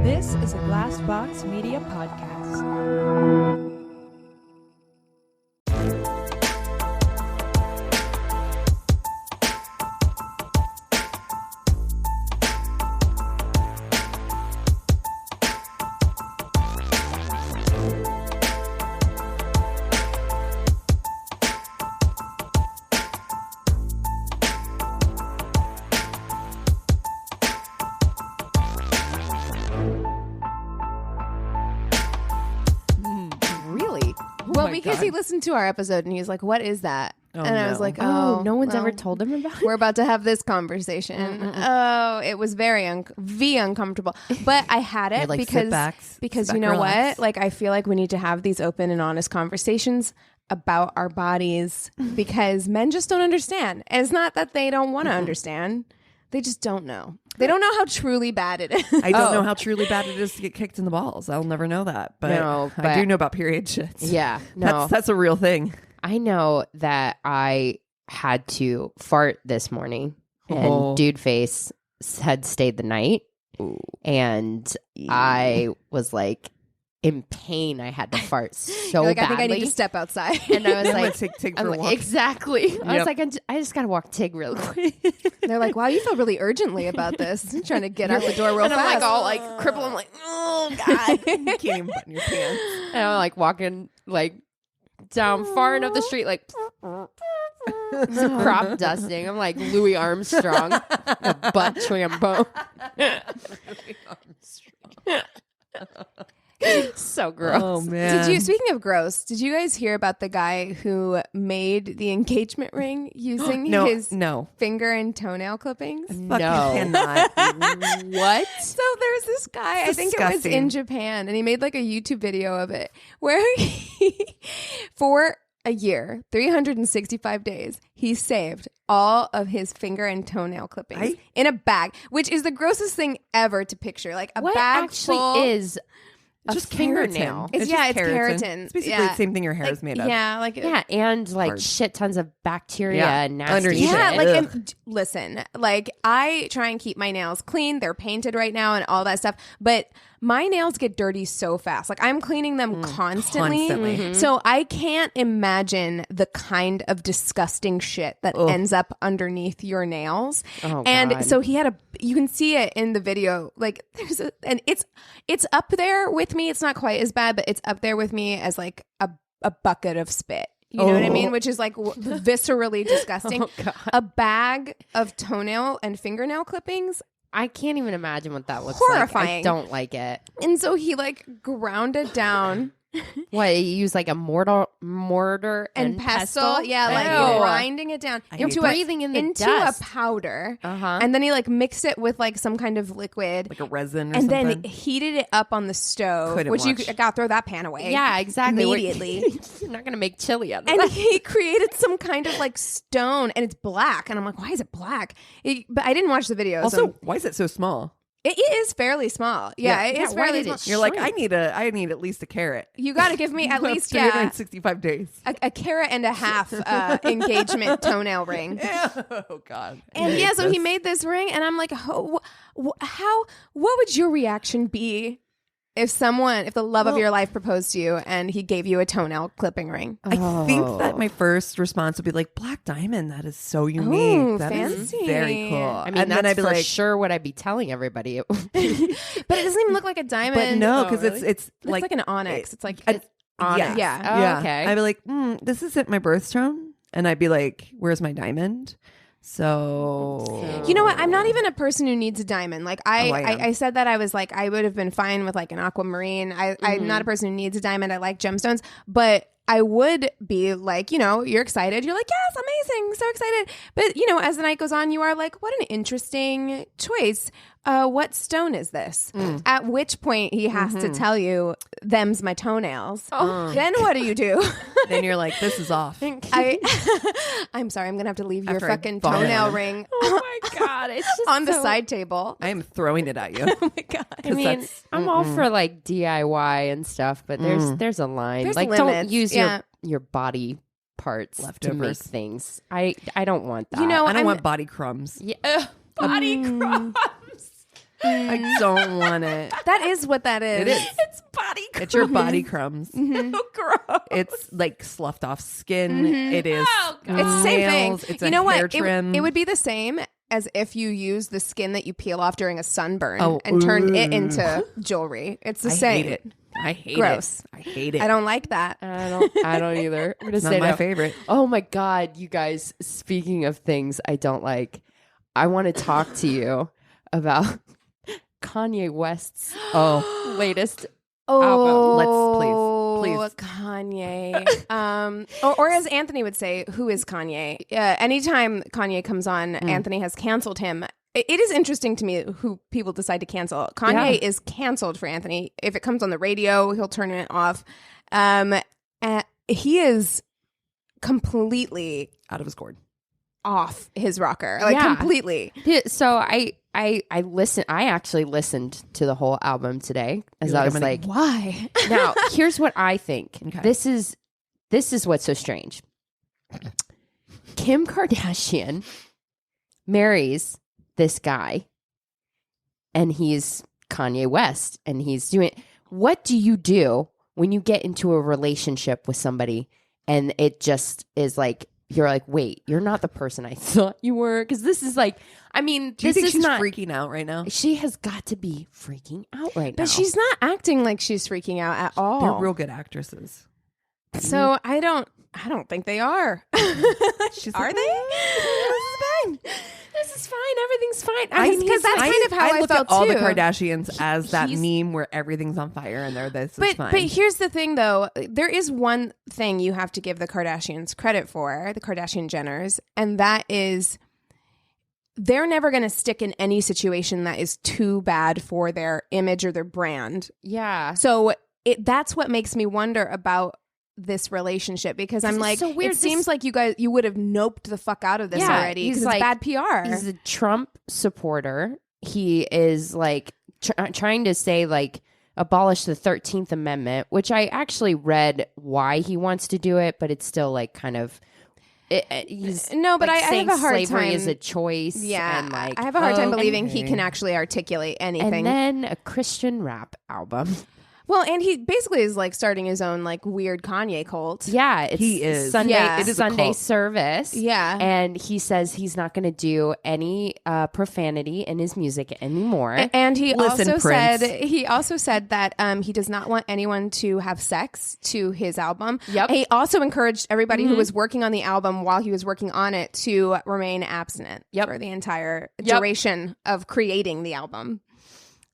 This is a Glass Box Media podcast. Well, because he listened to our episode and he was like, what is that? I was like, no one's ever told him about it? We're about to have this conversation. Oh, it was very uncomfortable. But I had it like because you know relax. what? Like, I feel like we need to have these open and honest conversations about our bodies because men just don't understand. And it's not that they don't want to understand. They just don't know. They don't know how truly bad it is. I don't know how truly bad it is to get kicked in the balls. I'll never know that. But, I do know about period shits. Yeah. No. That's a real thing. I know that I had to fart this morning and dude face had stayed the night. Ooh. And I was like in pain. I had to fart so You're like, badly. I think I need to step outside. And I was like, take for a walk. Exactly. I was like, I just got to walk Tig real quick. They're like, wow, you feel really urgently about this. I'm trying to get out the door real and fast. I'm like all like crippled. I'm like, oh God. You can't even button your pants. And I'm like walking like down far enough the street, like crop dusting. I'm like Louis Armstrong, a butt trampo. Louis Armstrong. So gross. Oh man. Speaking of gross, did you guys hear about the guy who made the engagement ring using his finger and toenail clippings? No. Cannot. What? So there's this guy, I think it was in Japan, and he made like a YouTube video of it where he, for a year, 365 days, he saved all of his finger and toenail clippings in a bag, which is the grossest thing ever to picture. Like a what bag actually full is just fingernail. Keratin. It's keratin. It's basically the same thing your hair is made of. Yeah, and like hard. shit tons of bacteria and nasty Underneath shit. yeah, it. like Ugh. and listen, like I try and keep my nails clean. They're painted right now and all that stuff, but my nails get dirty so fast. Like I'm cleaning them constantly. Constantly. So I can't imagine the kind of disgusting shit that ends up underneath your nails. Oh, and God. so you can see it in the video. Like and it's up there with me. It's not quite as bad, but it's up there with me as like a bucket of spit. You know what I mean? Which is like viscerally disgusting. Oh, God. A bag of toenail and fingernail clippings. I can't even imagine what that looks Horrifying. like. I don't like it. And so he like ground it down. What, you use like a mortar and pestle? Yeah, like Ew. grinding it down into breathing in the into dust. a powder. Uh-huh. And then he like mixed it with like some kind of liquid. Like a resin or and something. then heated it up on the stove, Couldn't which you watch. got to throw that pan away. Yeah, exactly. Immediately. You're not going to make chili out of And that. he created some kind of like stone, and it's black. And I'm like, why is it black? But I didn't watch the video. Also, so why is it so small? it is fairly small. Yeah, it is why fairly did it small. You're like, I need at least a carrot. You got to give me at least 365 days. a carrot and a half engagement toenail ring. Oh God. And yeah, so he made this ring, and I'm like, how? What would your reaction be if the love of your life proposed to you and he gave you a toenail clipping ring? I think that my first response would be like, Black Diamond. That is so unique. Ooh, That is fancy. very cool. I mean, and that's then I'd be for like, sure what I'd be telling everybody. But it doesn't even look like a diamond. but no, because really? it's It looks like an onyx. It's like onyx. onyx. Yeah. Yeah. Oh, yeah. okay. I'd be like, this isn't my birthstone. And I'd be like, where's my diamond? So You know what? I'm not even a person who needs a diamond. Like I am. I said that I was like, I would have been fine with like an aquamarine. I'm not a person who needs a diamond. I like gemstones, but I would be like, you're excited. You're like, yes, amazing. So excited. But, as the night goes on, you are like, what an interesting choice. What stone is this? At which point he has to tell you, them's my toenails. Then what do you do? then you're like, this is off. I'm sorry. I'm going to have to leave your After I fucking vomit toenail on it. ring Oh my God. It's just on the so- side table. I am throwing it at you. Oh my God. I mean, that's- I'm all for like DIY and stuff, but there's a line. There's like, limits. don't use Yeah. your body parts to make Leftovers. things. I don't want that. You know, I don't I'm- want body crumbs. Yeah. Body crumbs. I don't want it. That is what that is. It is. It's body crumbs. It's your body crumbs. So gross. It's like sloughed off skin. It is. Oh, God. It's the same thing. nails. It's you a know hair what? trim. It would be the same as if you use the skin that you peel off during a sunburn Oh, and turn it into jewelry. It's the I same. hate it. I hate Gross. it. I hate it. I don't like that. I don't either. I'm gonna It's say not my no. favorite. Oh my God, you guys, speaking of things I don't like, I want to talk to you about Kanye West's latest Oh, Let's please. Kanye. Or as Anthony would say, who is Kanye? Anytime Kanye comes on, Anthony has canceled him. It is interesting to me who people decide to cancel. Kanye is canceled for Anthony. If it comes on the radio, he'll turn it off. He is completely Out of his gourd. off his rocker, like Yeah. completely. Yeah, so I listened. I actually listened to the whole album today as You're I like, was I'm gonna- like, Why? now here's what I think. Okay. This is what's so strange. Kim Kardashian marries this guy, and he's Kanye West, and he's doing. What do you do when you get into a relationship with somebody, and it just is like you're like, wait, you're not the person I thought you were? Because this is like, I mean, Do you this think is she's not. freaking out right now? She has got to be freaking out right now. But she's not acting like she's freaking out at all. They're real good actresses. So I don't think they are. She's Are like, they? This is fine. This is fine. Everything's fine. Because that's kind of how I look felt at all the too. Kardashians as that He's- meme where everything's on fire and they're this is fine. But here's the thing, though. There is one thing you have to give the Kardashians credit for, the Kardashian Jenners, and that is they're never going to stick in any situation that is too bad for their image or their brand. Yeah. So that's what makes me wonder about this relationship, because I'm It's like, so weird. it seems like you would have noped the fuck out of this Yeah, already he's because like- it's bad PR. He's a Trump supporter. He is like trying to say like abolish the 13th Amendment, which I actually read why he wants to do it, but it's still like kind of. He's No, but like, I saying have a hard slavery time. is a choice. Yeah, and like, I have a hard time oh, believing he okay. can actually articulate anything. and then a Christian rap album. Well, and he basically is like starting his own like weird Kanye cult. Yeah, it's He is. Sunday. Yeah. It It is is a Sunday cult. service. Yeah. and he says he's not going to do any profanity in his music anymore. And he Listen, also Prince. said that he does not want anyone to have sex to his album. Yep. He also encouraged everybody who was working on the album while he was working on it to remain abstinent for the entire duration of creating the album.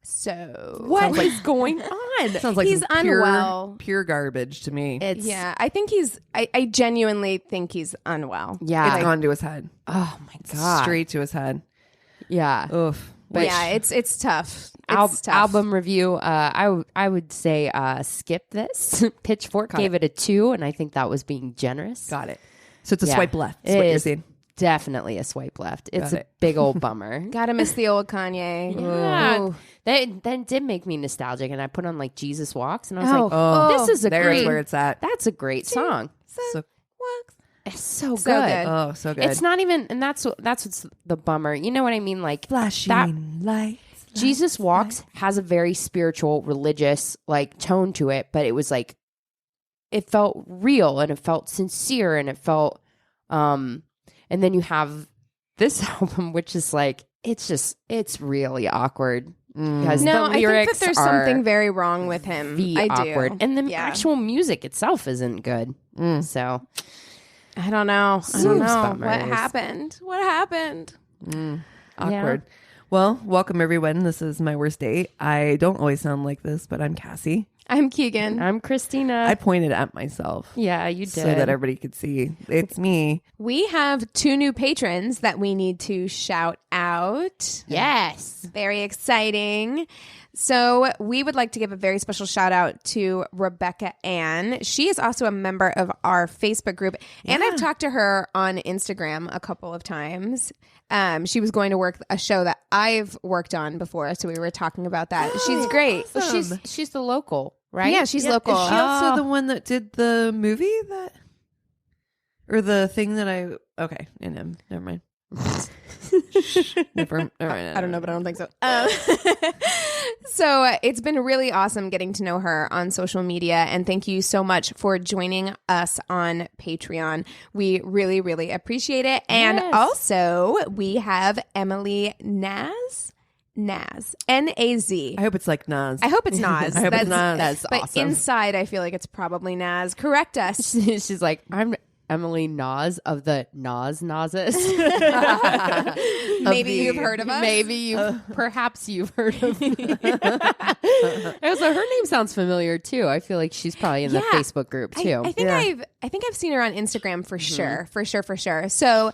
So What is going on? Sounds like he's some pure, unwell. pure garbage to me. It's yeah, I think I genuinely think he's unwell. yeah. It's gone to his head. Oh my god. Straight to his head. Yeah. Oof. But yeah, it's tough. It's tough. Album review. I would say skip this. Pitchfork gave it a 2, and I think that was being generous. Got it. So it's a Yeah. swipe left. That's It what you're is saying. definitely a swipe left. It's Got a it. big old bummer. Gotta miss the old Kanye. Yeah. Ooh. That did make me nostalgic, and I put on like Jesus Walks, and I was Oh. like, Oh, this is a there's great. where it's at. That's a great song. So, It's so, So good. oh, so good. It's not even, and that's what's the bummer. You know what I mean? Like flashing lights. Jesus Walks has a very spiritual, religious like tone to it, but it was like it felt real and it felt sincere and it felt and then you have this album which is like it's really awkward because No, the I think lyrics that there's are something very wrong with him. I do. awkward and the Yeah. actual music itself isn't good. So I don't know. I Oops, don't know. bummers. What happened? What happened? Awkward. Well, welcome everyone. This is my worst date. I don't always sound like this, but I'm Cassie. I'm Keegan. I'm Christina. I pointed at myself yeah, you did. so that everybody could see it's me. We have 2 new patrons that we need to shout out. yes. Very exciting. So we would like to give a very special shout out to Rebecca Ann. She is also a member of our Facebook group, and I've talked to her on Instagram a couple of times. She was going to work a show that I've worked on before, so we were talking about that. She's great. Well, she's the local, right? Yeah, she's local. Is she also the one that did the movie or the thing that okay, never mind. Never, all right, I don't know, but I don't think so. So it's been really awesome getting to know her on social media. And thank you so much for joining us on Patreon. We really, really appreciate it. And also, we have Emily Naz. N-A-Z. I hope it's like Nas. I hope it's Naz. I hope it's Nas. That's but awesome. inside, I feel like it's probably Naz. Correct us. She's like, I'm Emily Nas of the Nazes. Maybe you've heard of us. Maybe perhaps you've heard of me. Also, her name sounds familiar too. I feel like she's probably in the Facebook group too. I think I've seen her on Instagram for sure. So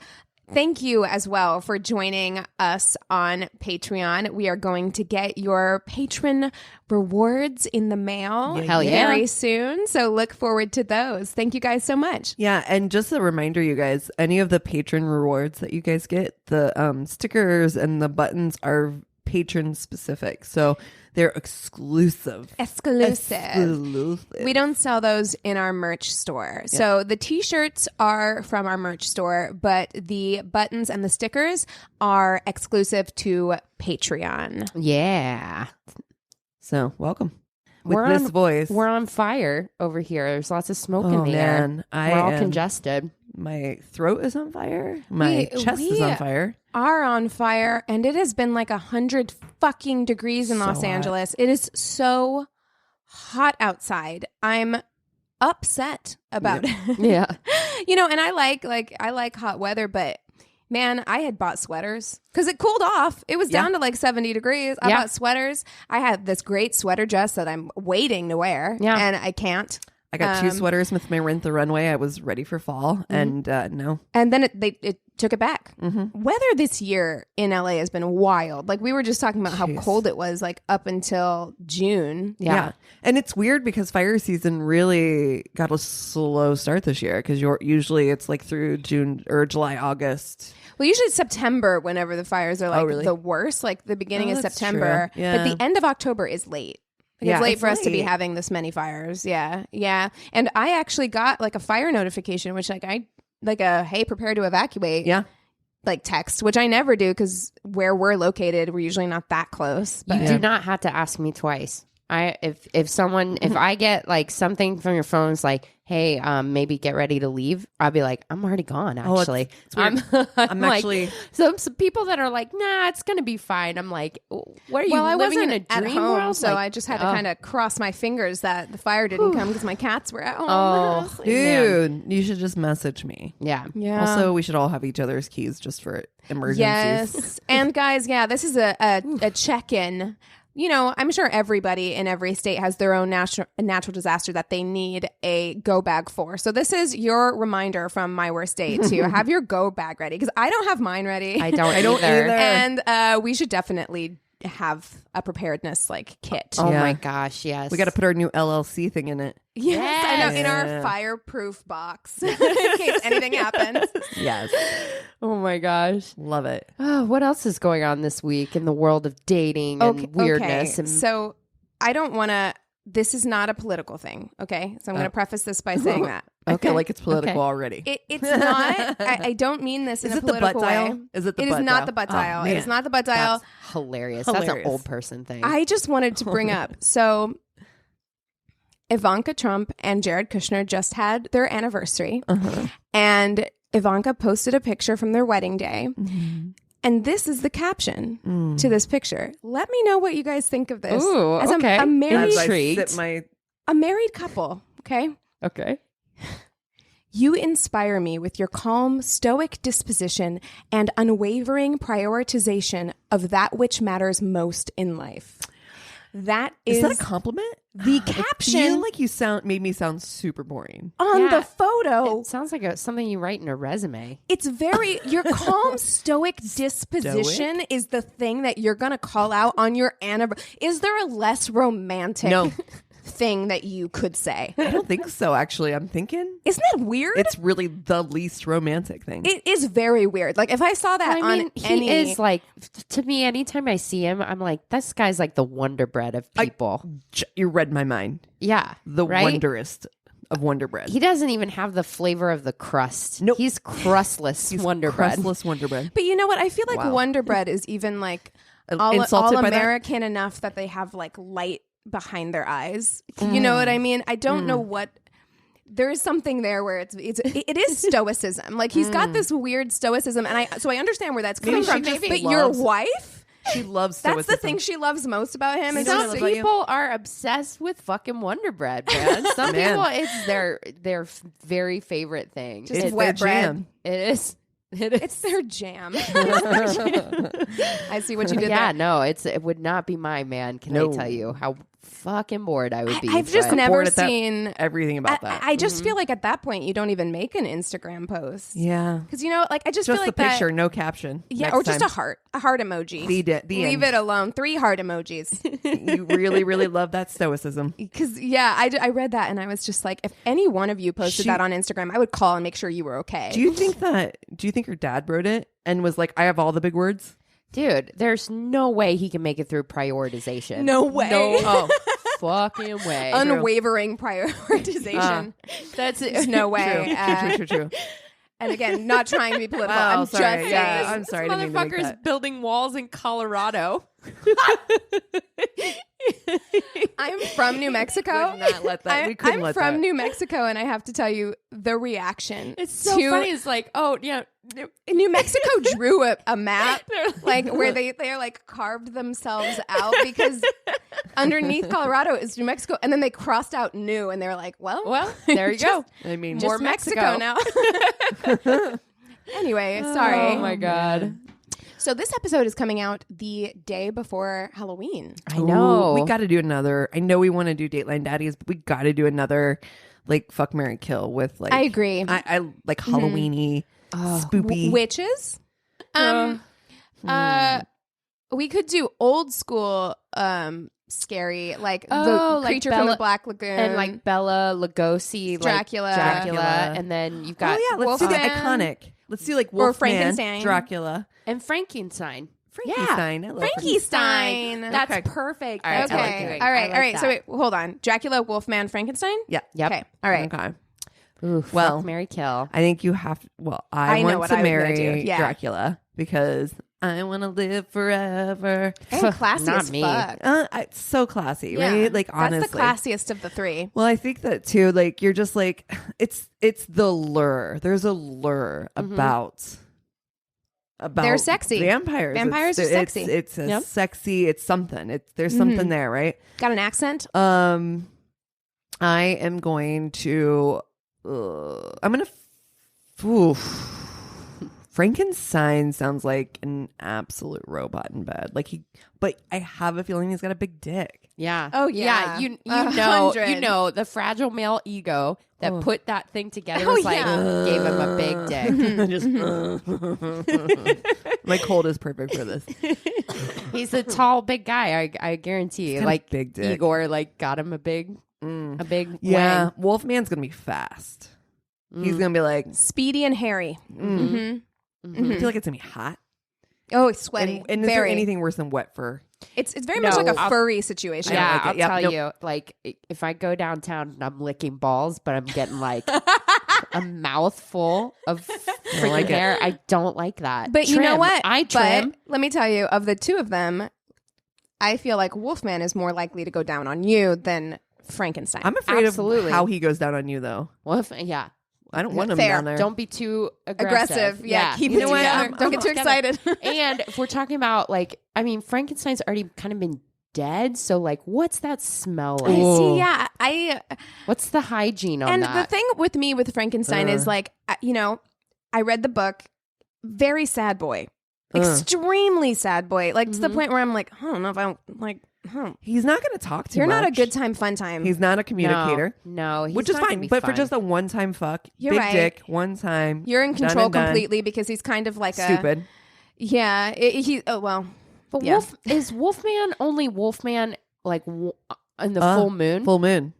thank you as well for joining us on Patreon. We are going to get your patron rewards in the mail very soon. So look forward to those. Thank you guys so much. Yeah, and just a reminder, you guys, any of the patron rewards that you guys get, the stickers and the buttons are patron specific. So they're exclusive. We don't sell those in our merch store. Yeah. So the t-shirts are from our merch store, but the buttons and the stickers are exclusive to Patreon. Yeah. So welcome. With this voice. We're on fire over here. There's lots of smoke in the air. We're all congested. My throat is on fire. My chest is on fire. Are on fire, and it has been like 100 fucking degrees in Los Angeles. It is so hot outside. I'm upset about it. Yeah. And I like hot weather, but man, I had bought sweaters because it cooled off. It was down to like 70 degrees. I bought sweaters. I had this great sweater dress that I'm waiting to wear, and I can't. I got 2 sweaters with my Rent the Runway. I was ready for fall, and no. And then it took it back. Weather this year in LA has been wild. Like we were just talking about how cold it was like up until June. Yeah. And it's weird because fire season really got a slow start this year because usually it's like through June or July, August. Well, usually it's September whenever the fires are like the worst, like the beginning of September. True. Yeah. But the end of October is late. Like it's late for us to be having this many fires. Yeah. Yeah. And I actually got like a fire notification, which hey, prepare to evacuate. Yeah. Like text, which I never do because where we're located, we're usually not that close. But you do not have to ask me twice. If I get like something from your phone, it's like, hey, maybe get ready to leave. I'll be like, I'm already gone. Actually, it's weird. I'm actually like, some people that are like, nah, it's gonna be fine. I'm like, what are you living in a dream world? So I just had to kind of cross my fingers that the fire didn't come because my cats were at home. Oh, dude, you should just message me. Yeah. Also, we should all have each other's keys just for emergencies. Yes, and guys, this is a check-in. I'm sure everybody in every state has their own natural disaster that they need a go bag for. So this is your reminder from My Worst Date to have your go bag ready because I don't have mine ready. I don't either. And we should definitely have a preparedness kit. Oh my gosh, yes. We got to put our new LLC thing in it. Yes, I know, in our fireproof box in case anything happens. Yes. Oh my gosh. Love it. Oh, what else is going on this week in the world of dating and weirdness? Okay. So I don't want to, this is not a political thing, okay? So I'm going to preface this by saying that. I feel like it's political already. It's not. I don't mean this in a political way. Is it the butt dial? It is not the butt dial. It is not the butt dial. That's hilarious. That's an old person thing. I just wanted to bring up, so Ivanka Trump and Jared Kushner just had their anniversary. And Ivanka posted a picture from their wedding day. And this is the caption to this picture. Let me know what you guys think of this. Ooh, as okay. a married couple, okay? Okay. You inspire me with your calm, stoic disposition and unwavering prioritization of that which matters most in life. Is that a compliment? The caption. I feel like you made me sound super boring. On the photo. It sounds like something you write in a resume. It's your calm, stoic disposition is the thing that you're going to call out on your anniversary. Is there a less romantic thing that you could say? I don't think so, actually. I'm thinking. Isn't that weird? It's really the least romantic thing. It is very weird. Like, if I saw that he is like, to me, anytime I see him, I'm like, this guy's like the Wonder Bread of people. You read my mind. Yeah. The wonderest of Wonder Bread. He doesn't even have the flavor of the crust. Nope. He's crustless Wonder Bread. Crustless Wonder Bread. But you know what? I feel like Wow. Wonder Bread is even like Insulted all by that? American enough that they have like light behind their eyes. You know what I mean? I don't know what. There is something there where it is stoicism. Like he's got this weird stoicism, and I understand where that's coming from. But your wife, She loves stoicism. that's the thing she loves most about him. You Is know what I Some love about you? people are obsessed with fucking Wonder Bread, man. Some Man. people, it's their very favorite thing. Just It's wet their bread. jam. It is. It is. It's their jam. I see what you did Yeah, there. no, it would not be mine, man. Can No. I tell you how fucking bored I would be? I've just but- never bored at that- seen. Everything about that. I just feel like at that point you don't even make an Instagram post. Yeah. Because like I just Just feel like the picture, that, no caption. yeah, Next or just time. a heart emoji. The Leave end. it alone. 3 heart emojis. You really, really love that stoicism. Because I read that and I was just like, if any one of you posted She- that on Instagram, I would call and make sure you were okay. Do you think your dad wrote it and was like, I have all the big words? Dude, there's no way he can make it through prioritization. No way. No fucking way. Unwavering prioritization. There's no way. True. And again, not trying to be political. Oh, I'm sorry. just saying. Yeah, I'm sorry. I didn't mean to make Motherfucker's that. building walls in Colorado. I'm from New Mexico. Would not let that. We couldn't I'm let from that. New Mexico, and I have to tell you the reaction. It's so to, funny. It's like, oh, yeah. New Mexico drew a map like where they're like carved themselves out because underneath Colorado is New Mexico, and then they crossed out New, and they're like, well, There you go. I mean, more Just Mexico now. Anyway, sorry. Oh my God. So this episode is coming out the day before Halloween. I know. We got to do another. I know we want to do Dateline Daddies, but we got to do another like fuck, marry, kill with like. I agree. I like Halloweeny, spoopy. Witches. We could do old school scary, like the like creature from the Bella- Black Lagoon and like Bella Lugosi, like Dracula. Dracula, and then you've got Oh yeah, let's do the Wolfman. iconic. Let's do like Or Wolfman, Frankenstein. Dracula, and Frankenstein. Frankenstein. I love Frankenstein. That's Okay. perfect. All right, That's what I'm Okay. doing. All right. I All right. like So that. wait, hold on. Dracula, Wolfman, Frankenstein? Yeah. Yep. Okay. All right. Okay. Ooh, Well, fuck, marry, kill. I think you have. Well, I I know want what to I was gonna marry do. Yeah. Dracula because I want to live forever. And classy Not as me. fuck. It's so classy, Yeah. right? Like honestly, That's the classiest of the 3. Well, I think that too. Like you're just like it's the lure. There's a lure about They're sexy. Vampires. Vampires are sexy. It's a Yep. sexy. It's something. There's something there, right? Got an accent? I am going to. I'm gonna. Oof. Frankenstein sounds like an absolute robot in bed. But I have a feeling he's got a big dick. Yeah. Oh, yeah. You 100. know the fragile male ego that put that thing together Oh, was like yeah. gave him a big dick. Just my cold is perfect for this. He's a tall, big guy. I guarantee you. got a Like big dick. Igor, like got him a big Yeah, wang. Wolfman's gonna be fast. He's gonna be like. Speedy and hairy. I feel like it's gonna be hot. Oh, it's sweaty. And is there Very. anything worse than wet fur? It's very much No, like a I'll- furry situation. Yeah, like it. I'll Yep, tell nope. you. Like, if I go downtown and I'm licking balls, but I'm getting like a mouthful of freaking like it. hair, I don't like that. But you know Trim. what? I trim. But let me tell you, of the 2 of them, I feel like Wolfman is more likely to go down on you than Frankenstein. I'm afraid Absolutely. of how he goes down on you, though. Well, yeah. I don't want him Fair. down there. Don't be too aggressive. Yeah, keep You it know what? together. Don't get too excited. And if we're talking about like, I mean, Frankenstein's already kind of been dead, so like, what's that smell like? See, yeah, I What's the hygiene on and that? the thing with me with Frankenstein is like, I read the book, very sad boy, extremely sad boy, like to the point where I'm like, I don't know if I don't like. He's not going to talk too You're much. not a good time, fun time. He's not a communicator. No, he's Which is not gonna fine. be But for fun. just a one-time fuck, You're big right. dick, one time. You're in done control and done. completely because he's kind of like Stupid. Yeah, But Yeah. is Wolfman only Wolfman like in the full moon? Full moon.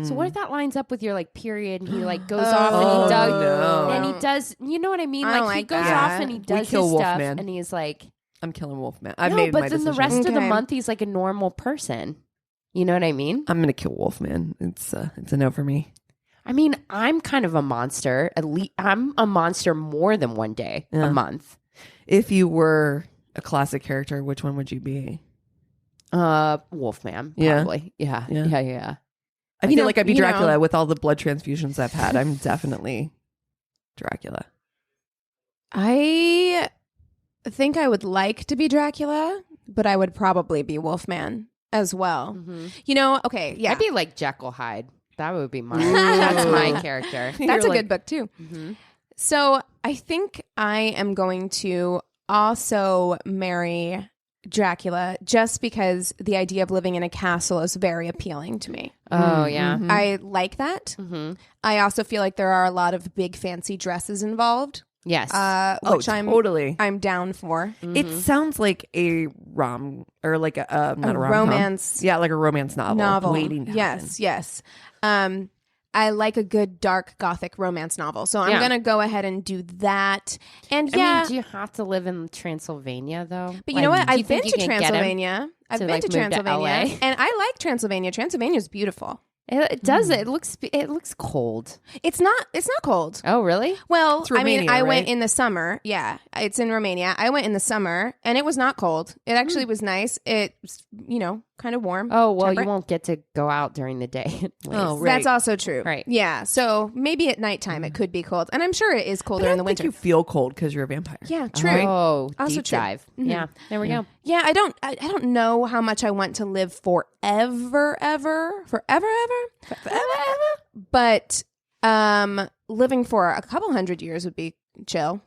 So what if that lines up with your like period and he like goes off and he does no. and he does, you know what I mean? I don't Like he like goes that. off and he does kill his stuff Wolfman. and he's like, I'm killing Wolfman. I've no, made but my then decision. the rest of the Okay. month he's like a normal person. You know what I mean? I'm going to kill Wolfman. It's a no for me. I mean, I'm kind of a monster. At least I'm a monster more than one day a month. If you were a classic character, which one would you be? Wolfman, probably. Yeah. I feel like I'd be Dracula with all the blood transfusions I've had. I'm definitely Dracula. I think I would like to be Dracula, but I would probably be Wolfman as well. Okay, yeah. I'd be like Jekyll Hyde. That would be mine. That's my character. That's a good book too. So I think I am going to also marry Dracula just because the idea of living in a castle is very appealing to me. Oh, yeah. I like that. I also feel like there are a lot of big fancy dresses involved. Yes. Which totally. I'm down for. It sounds like a or like a not a romance. Yeah, like a romance novel. Waiting to happen. Yes. I like a good dark gothic romance novel. So I'm going to go ahead and do that. And I mean, do you have to live in Transylvania though? But you know what? I've been to Transylvania. I've been to Transylvania. And I like Transylvania. Transylvania's beautiful. It does. It looks cold. It's not cold. Oh, really? Well, Romania, I right? went in the summer. Yeah, it's in Romania. I went in the summer, and it was not cold. It actually was nice. It's kind of warm. Oh, well, temperate. you won't get to go out during the day. Oh, right. That's also true. Right. Yeah. So maybe at nighttime it could be cold, and I'm sure it is colder in the winter. You feel cold because you're a vampire. Yeah. True. Oh, Also deep true. dive. Yeah. There we go. Yeah. I don't know how much I want to live forever. But living for a couple hundred years would be chill.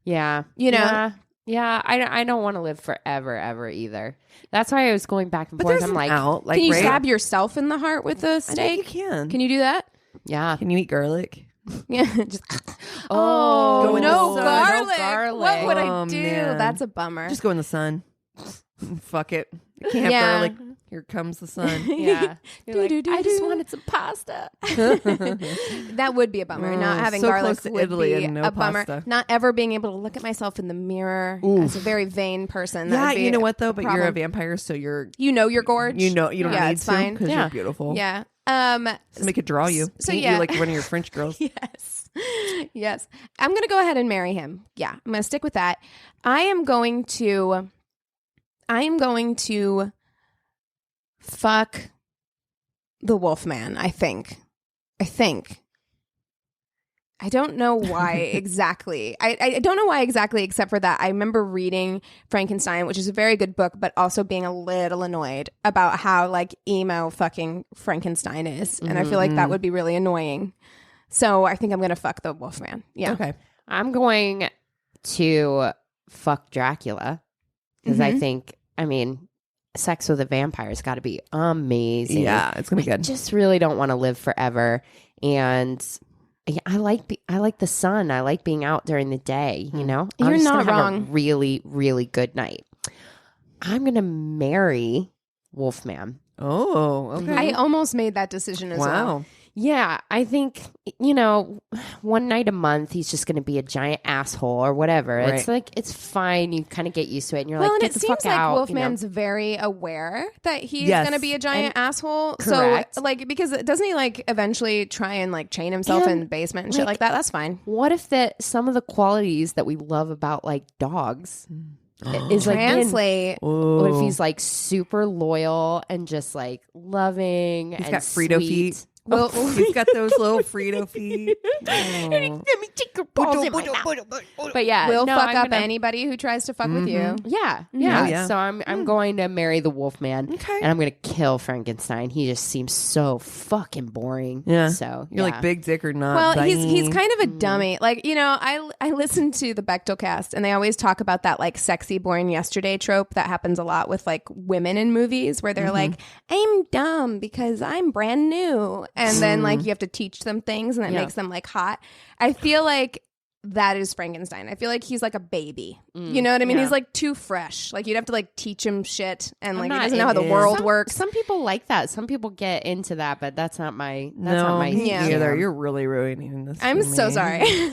Yeah. Yeah, I don't want to live forever, ever either. That's why I was going back and forth. I'm like, can you stab yourself in the heart with a steak? I think you can. Can you do that? yeah. Can you eat garlic? Yeah. Just, Oh, no no garlic. garlic. What would I Oh, do? man. That's a bummer. Just go in the sun. Fuck it. You can't have Yeah. garlic. Here comes the sun. Yeah. You're like, Do-do-do-do. I just wanted some pasta. That would be a bummer. Not having so garlic close to would Italy be and no a bummer. pasta. Not ever being able to look at myself in the mirror as a very vain person. That Yeah, would be you know what though? But you're a problem. vampire, so you're your gorge. you don't Yeah, need it's to fine. because Yeah. you're beautiful. Yeah. So make it draw you. So Paint yeah. you like one of your French girls. Yes. I'm going to go ahead and marry him. Yeah, I'm going to stick with that. I am going to fuck the Wolfman, I think. I don't know why exactly. I don't know why exactly, except for that I remember reading Frankenstein, which is a very good book, but also being a little annoyed about how like emo fucking Frankenstein is. And I feel like that would be really annoying. So I think I'm going to fuck the Wolfman. Yeah. Okay. I'm going to fuck Dracula because I think, sex with a vampire's got to be amazing. Yeah, it's gonna be I good. just really don't want to live forever, and I like the sun. I like being out during the day. You know, You're I'm just not gonna have wrong. a really, really good night. I'm gonna marry Wolfman. Oh, okay. I almost made that decision as well. Wow. Yeah, I think, one night a month, he's just going to be a giant asshole or whatever. Right. It's like, it's fine. You kind of get used to it. And you're Well, like, and get it the seems fuck like out. Wolfman's very aware that he's Yes. going to be a giant asshole. Correct. So, because doesn't he eventually try and chain himself And, in the basement and shit like that? That's fine. What if some of the qualities that we love about dogs is like in- Translate. what if he's super loyal and just loving He's and got Frito sweet? feet. Well, he's got those little Frito feet. Let me take your balls in my mouth. But yeah, We'll no, fuck I'm up gonna- anybody who tries to fuck with you. Yeah, Oh, yeah. yeah. So I'm going to marry the Wolfman, Okay. and I'm going to kill Frankenstein. He just seems so fucking boring. Yeah. So You're like big dick or not. Well, he's Bye. kind of a dummy. I listen to the Bechdel cast, and they always talk about that sexy born yesterday trope that happens a lot with women in movies where they're like, I'm dumb because I'm brand new, and then you have to teach them things, and that makes them hot. I feel like that is Frankenstein. I feel like he's like a baby. You know what I mean? yeah. He's too fresh. You'd have to teach him shit, and he not doesn't know how the into- world works. Some people like that. Some people get into that, but that's not my. That's No, not my. me Yeah. neither. You're really ruining this. I'm for so me. sorry.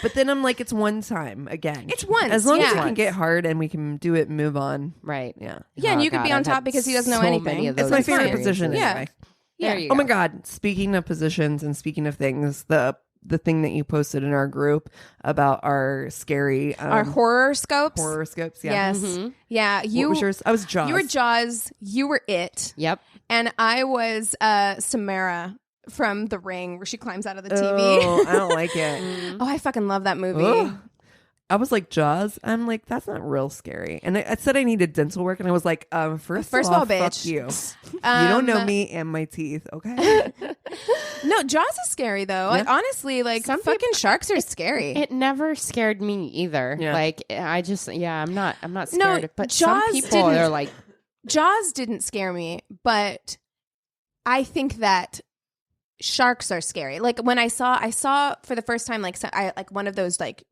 But then I'm like, it's one time again. It's once, As long as yeah. it can get hard and we can do it and move on. Right. Yeah. Yeah, and Oh, you could be God, on I've top had because he doesn't know so anything. many of It's those It's my favorite experiences. position Yeah. anyway. There you Oh go. my God. Speaking of positions and speaking of things, the thing that you posted in our group about our scary Our horoscopes. horoscopes. Yeah. Yes. Yeah. What was yours? I was Jaws. You were Jaws. You were It. Yep. And I was Samara from The Ring, where she climbs out of the TV. Oh, I don't like it. Oh, I fucking love that movie. Ugh. I was like, Jaws. I'm like, that's not real scary. And I said I needed dental work, and I was like, first of all, bitch. fuck you. You don't know me and my teeth, okay? No, Jaws is scary though. Like honestly, like Some fucking sharks are scary. It never scared me either. Yeah. Like I just, I'm not No, scared. But some Jaws people didn't- are like, Jaws didn't scare me, but I think that sharks are scary. Like when I saw for the first time, like one of those like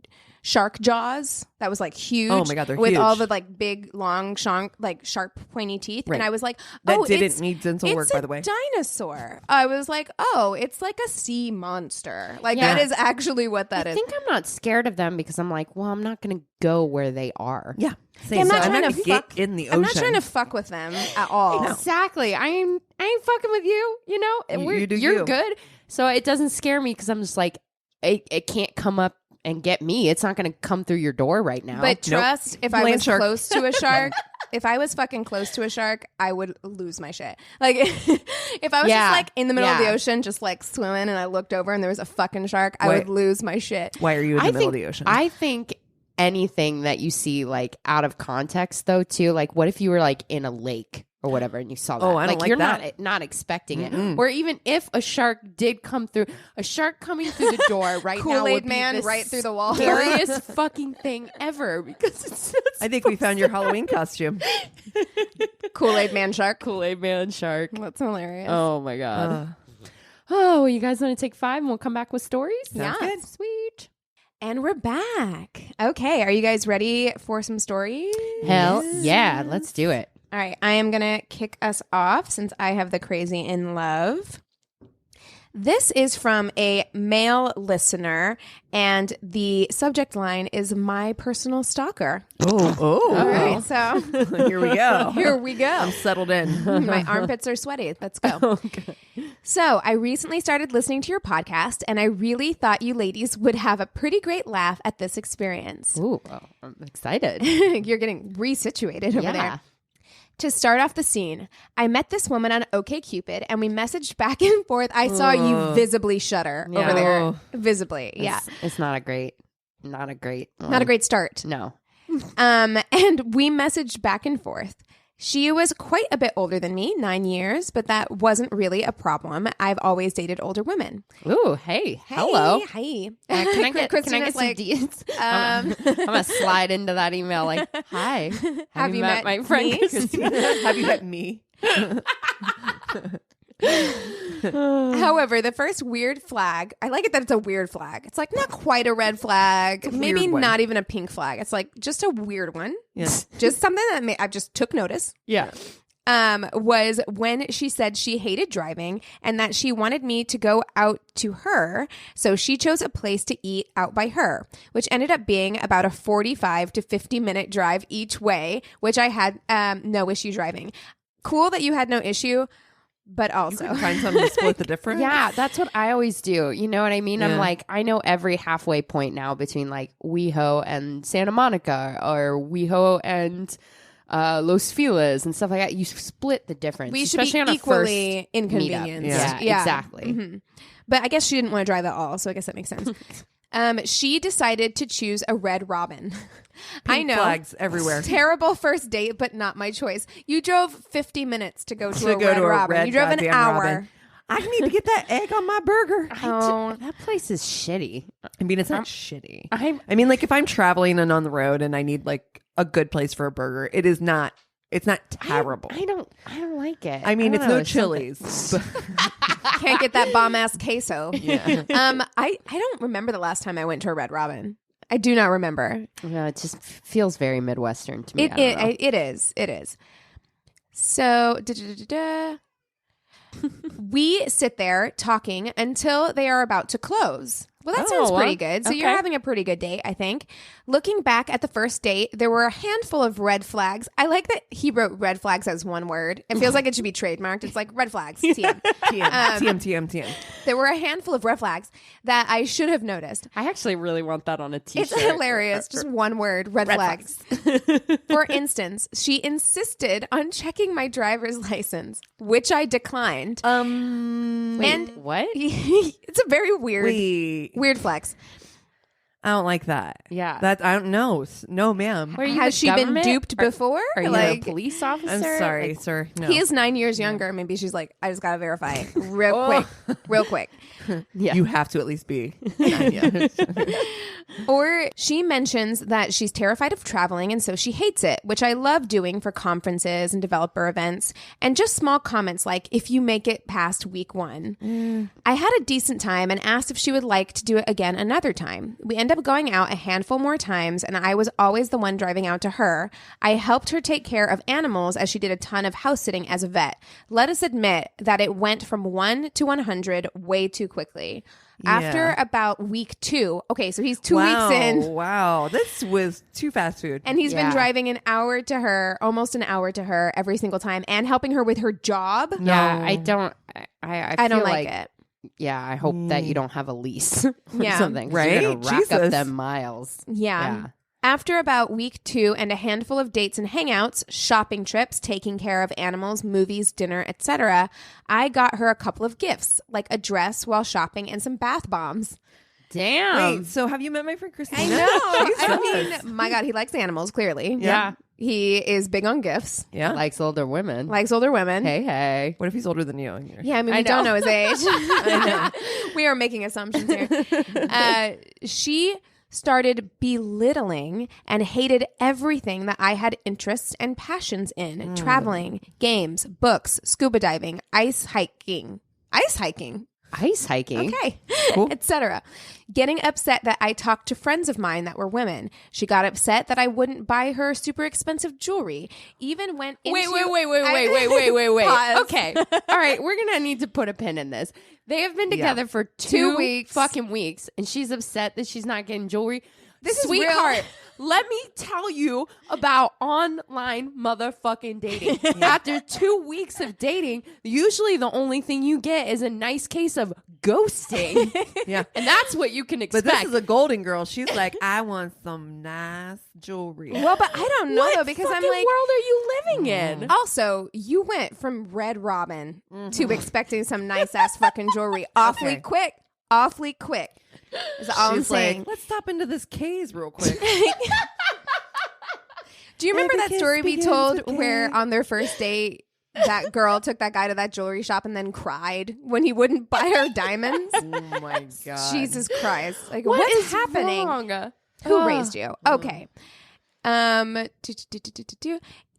shark jaws that was like huge. Oh my God, they're with huge. all the like big, long, like sharp, pointy teeth. Right. And I was like, That oh, didn't need dental work, by the way. It's a dinosaur. I was like, oh, it's like a sea monster. Like Yeah. that is actually what that I is. think I'm not scared of them because I'm like, well, I'm not going to go where they are. Yeah. Yeah, I'm not trying gonna to get fuck in the ocean. I'm not trying to fuck with them at all. Exactly. I ain't fucking with you. You know, You do you're you. good. So it doesn't scare me because I'm just like, it can't come up and get me. It's not going to come through your door right now. But trust, if I Land was shark. close to a shark, if I was fucking close to a shark, I would lose my shit. Like, if I was Yeah. just like in the middle of the Yeah. ocean, just like swimming, and I looked over and there was a fucking shark, I Wait. would lose my shit. Why are you in the middle think, of the ocean? I think anything that you see like out of context though too, like what if you were like in a lake or whatever and you saw that? Oh, I don't like you're that. not expecting it. Or even if a shark did come through, a shark coming through the door right now Kool-Aid would be man the right through the wall. scariest fucking thing ever because it's I think we found your Halloween costume. Kool-Aid man shark. Kool-Aid man shark. That's hilarious. Oh my god. Oh, well, you guys want to take 5 and we'll come back with stories? Yeah. Good. Sweet. And we're back. Okay, are you guys ready for some stories? Hell yeah, let's do it. All right, I am going to kick us off since I have the crazy in love. This is from a male listener, and the subject line is my personal stalker. Oh. All right, so Here we go. here we go. I'm settled in. My armpits are sweaty. Let's go. So, I recently started listening to your podcast, and I really thought you ladies would have a pretty great laugh at this experience. Ooh, well, I'm excited. You're getting resituated over there. To start off the scene, I met this woman on OkCupid, and we messaged back and forth. I saw you visibly shudder over there. Visibly, yeah. It's not a great one. Not a great start. No. And we messaged back and forth. She was quite a bit older than me, 9 years, but that wasn't really a problem. I've always dated older women. Ooh, hey, hello. Hi. Can I get Christina's some deeds? I'm gonna slide into that email like, hi. Have you met my friend me? Christina? Have you met me? However, the first weird flag, I like it that it's a weird flag. It's like not quite a red flag, maybe weird one. not even a pink flag. It's like just a weird one. Yeah. Just something that I just took notice. Yeah. Was when she said she hated driving and that she wanted me to go out to her. So she chose a place to eat out by her, which ended up being about a 45 to 50-minute drive each way, which I had no issue driving. Cool that you had no issue. But also Find something to split the difference. Yeah, that's what I always do. You know what I mean? Yeah. I'm like, I know every halfway point now between like WeHo and Santa Monica or WeHo and Los Feliz and stuff like that. You split the difference. we should especially be on a equally first inconvenienced. meetup. Yeah, exactly. Mhm. But I guess she didn't want to drive at all, so I guess that makes sense. She decided to choose a Red Robin. I know. Flags everywhere. Terrible first date, but not my choice. You drove 50 minutes to go to a go Red to a Robin. Red You drove an goddamn hour. Robin. I need to get that egg on my burger. Oh, That place is shitty. I mean, it's not shitty. I'm I mean, like if I'm traveling and on the road and I need like a good place for a burger, it is not. It's not terrible. I don't like it. I mean, don't it's know, no there's something- Chili's. But can't get that bomb ass queso. yeah. I don't remember the last time I went to a Red Robin. I do not remember. Yeah, it just feels very Midwestern to me. I don't know. It is. So we sit there talking until they are about to close. Well, that sounds pretty good. So you're having a pretty good date, I think. Looking back at the first date, there were a handful of red flags. I like that he wrote red flags as one word. It feels like it should be trademarked. It's like red flags, TM. TM. There were a handful of red flags that I should have noticed. I actually really want that on a t-shirt. It's hilarious. Just one word, red flags. For instance, she insisted on checking my driver's license, which I declined. Wait, what? It's a very weird flex. I don't like that. Yeah. That I don't know. No, ma'am. Has she been duped before? Are you a police officer? I'm sorry, sir. No. He is 9 years younger. Maybe she's like, I just got to verify real quick. Yeah. You have to at least be 9 years. Or she mentions that she's terrified of traveling and so she hates it, which I love doing for conferences and developer events. And just small comments like, if you make it past week 1. I had a decent time and asked if she would like to do it again another time. We end up going out a handful more times and I was always the one driving out to her. I helped her take care of animals as she did a ton of house sitting as a vet. Let us admit that it went from 1 to 100 way too quickly. After about week 2, okay, so he's 2 weeks in. Wow, this was too fast food. And he's been driving almost an hour to her every single time and helping her with her job. No. Yeah, I don't like it. Yeah, I hope that you don't have a lease or something. Right? You're gonna rack up them miles. Yeah. After about week 2 and a handful of dates and hangouts, shopping trips, taking care of animals, movies, dinner, etc., I got her a couple of gifts, like a dress while shopping and some bath bombs. Damn. Wait, so have you met my friend Christina? I know. I mean, my God, he likes animals, clearly. Yeah. He is big on gifts. Yeah. Likes older women. Hey. What if he's older than you? Yeah, I mean, we don't know his age. We are making assumptions here. She started belittling and hated everything that I had interests and passions in. Traveling, games, books, scuba diving, ice hiking. Okay. Cool. Etc. Getting upset that I talked to friends of mine that were women. She got upset that I wouldn't buy her super expensive jewelry. Even went into... Wait. Pause. Okay. All right. We're going to need to put a pin in this. They have been together for 2 weeks. fucking weeks, and she's upset that she's not getting jewelry. This is Sweetheart, let me tell you about online motherfucking dating. After 2 weeks of dating, usually the only thing you get is a nice case of ghosting. Yeah. And that's what you can expect. But this is a golden girl. She's like, I want some nice jewelry. Well, but I don't know though, because I'm fucking like, world are you living in? also, you went from Red Robin to expecting some nice ass fucking jewelry awfully quick. Is all I'm She's saying. like, let's stop into this K's real quick. Do you remember Every that kiss story we begins told with K. where on their first date, that girl took that guy to that jewelry shop and then cried when he wouldn't buy her diamonds? Oh my God. Jesus Christ. Like, What what's is happening? wrong? Who raised you? Okay.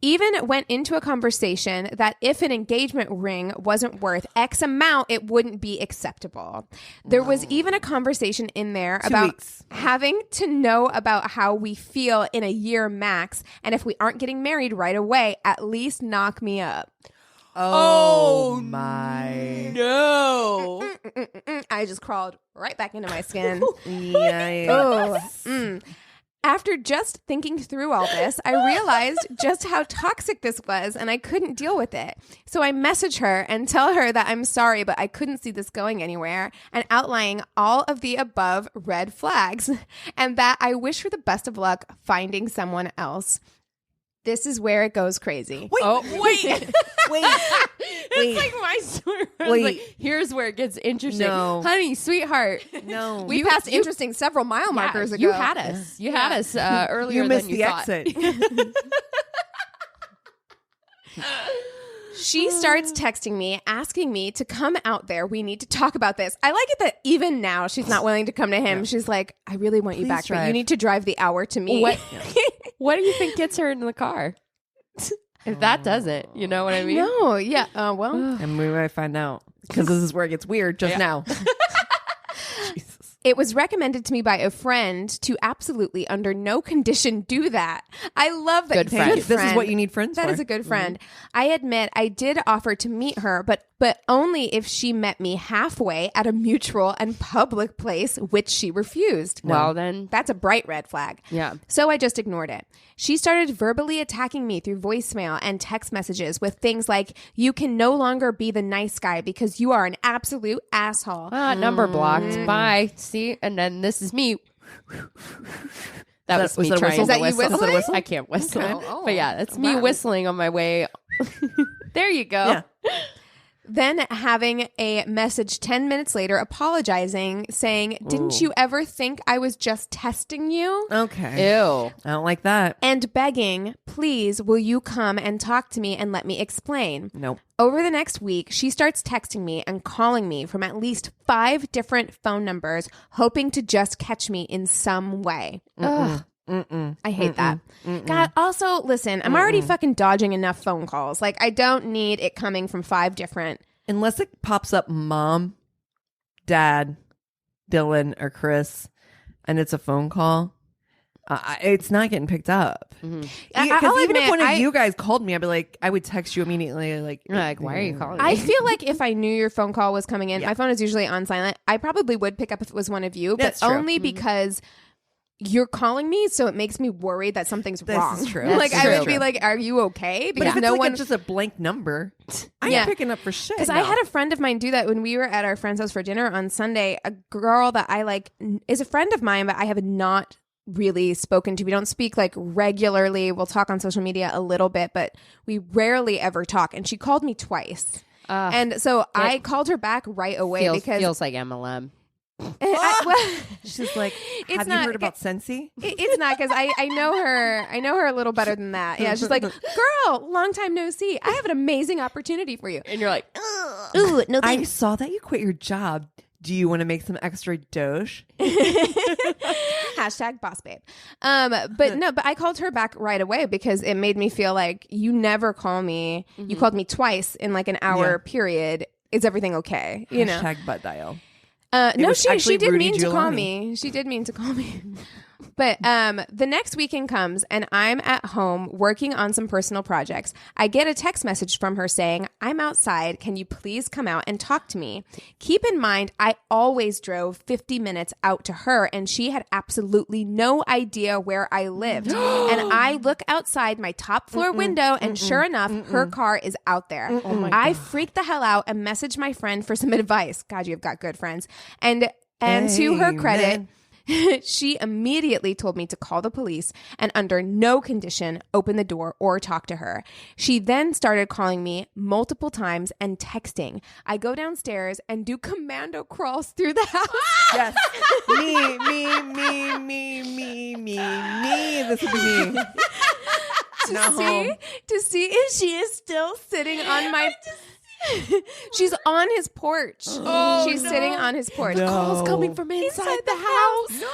Even went into a conversation that if an engagement ring wasn't worth X amount, it wouldn't be acceptable. There was even a conversation in there 2 about weeks. having to know about how we feel in a year max. And if we aren't getting married right away, at least knock me up. Oh my. No. I just crawled right back into my skin. Yikes. After just thinking through all this, I realized just how toxic this was and I couldn't deal with it. So I message her and tell her that I'm sorry, but I couldn't see this going anywhere and outlining all of the above red flags and that I wish her the best of luck finding someone else. This is where it goes crazy. Wait. It's like my story. I was like, here's where it gets interesting. No. Honey, sweetheart. No. We passed interesting several mile markers ago. You had us. You had us earlier You missed than you the thought. exit. She starts texting me, asking me to come out there. We need to talk about this. I like it that even now she's not willing to come to him. She's like, I really want you Please back, but you drive. need to drive the hour to me. What do you think gets her in the car? If that doesn't, you know what I mean? No, yeah. Well, And we might find out because this is where it gets weird just now. Jesus. It was recommended to me by a friend to absolutely under no condition do that. I love that. Good friend. This is what you need friends for. That is a good friend. I admit I did offer to meet her, but only if she met me halfway at a mutual and public place, which she refused. Well, then. That's a bright red flag. Yeah. So I just ignored it. She started verbally attacking me through voicemail and text messages with things like, "You can no longer be the nice guy because you are an absolute asshole." Number blocked. Bye. See? And then this is me. That was me that a trying whistle? to Is that you whistle. whistling? whistle? I can't whistle. Okay. Oh, but yeah, that's me wow. whistling on my way. There you go. Yeah. Then having a message 10 minutes later apologizing, saying, "Didn't you ever think I was just testing you?" Okay. Ew. I don't like that. And begging, "Please, will you come and talk to me and let me explain?" Nope. Over the next week, she starts texting me and calling me from at least 5 different phone numbers, hoping to just catch me in some way. Ugh. I hate that. God, also, listen, I'm already fucking dodging enough phone calls. Like, I don't need it coming from 5 different. Unless it pops up mom, dad, Dylan, or Chris, and it's a phone call, it's not getting picked up. Because I'll even if admit, one of you guys called me, I'd be like, I would text you immediately. Like, You're like, why are you calling me? I feel like if I knew your phone call was coming in, my phone is usually on silent. I probably would pick up if it was one of you, That's but true. only because you're calling me, so it makes me worried that something's wrong. Is true. Like, That's I would true. be like, "Are you okay?" But Because if it's no like one. just a blank number, I Yeah. ain't picking up for shit. Because I had a friend of mine do that when we were at our friend's house for dinner on Sunday. A girl that I like is a friend of mine, but I have not really spoken to. We don't speak like regularly. We'll talk on social media a little bit, but we rarely ever talk. And she called me twice. And so I called her back right away because feels like MLM. She's like, It's have not- you heard about Sensi? It's not because I know her. I know her a little better than that. Yeah, she's like, "Girl, long time no see. I have an amazing opportunity for you." And you're like, Ooh, no I saw that you quit your job. Do you want to make some extra doge? Hashtag boss babe. But I called her back right away because it made me feel like you never call me. You called me twice in like an hour period. Is everything okay? You know. Hashtag butt dial. No, was she actually did Rudy mean to call Giuliani. me. She did mean to call me. But the next weekend comes and I'm at home working on some personal projects. I get a text message from her saying, "I'm outside. Can you please come out and talk to me?" Keep in mind, I always drove 50 minutes out to her and she had absolutely no idea where I lived. And I look outside my top floor window and sure enough, her car is out there. I freaked the hell out and messaged my friend for some advice. God, you've got good friends. And to her credit, Amen. she immediately told me to call the police and under no condition open the door or talk to her. She then started calling me multiple times and texting. I go downstairs and do commando crawls through the house. Yes. me. This would be me. to see if she is still sitting on my... She's on his porch. She's sitting on his porch. No. Calls coming from inside the house.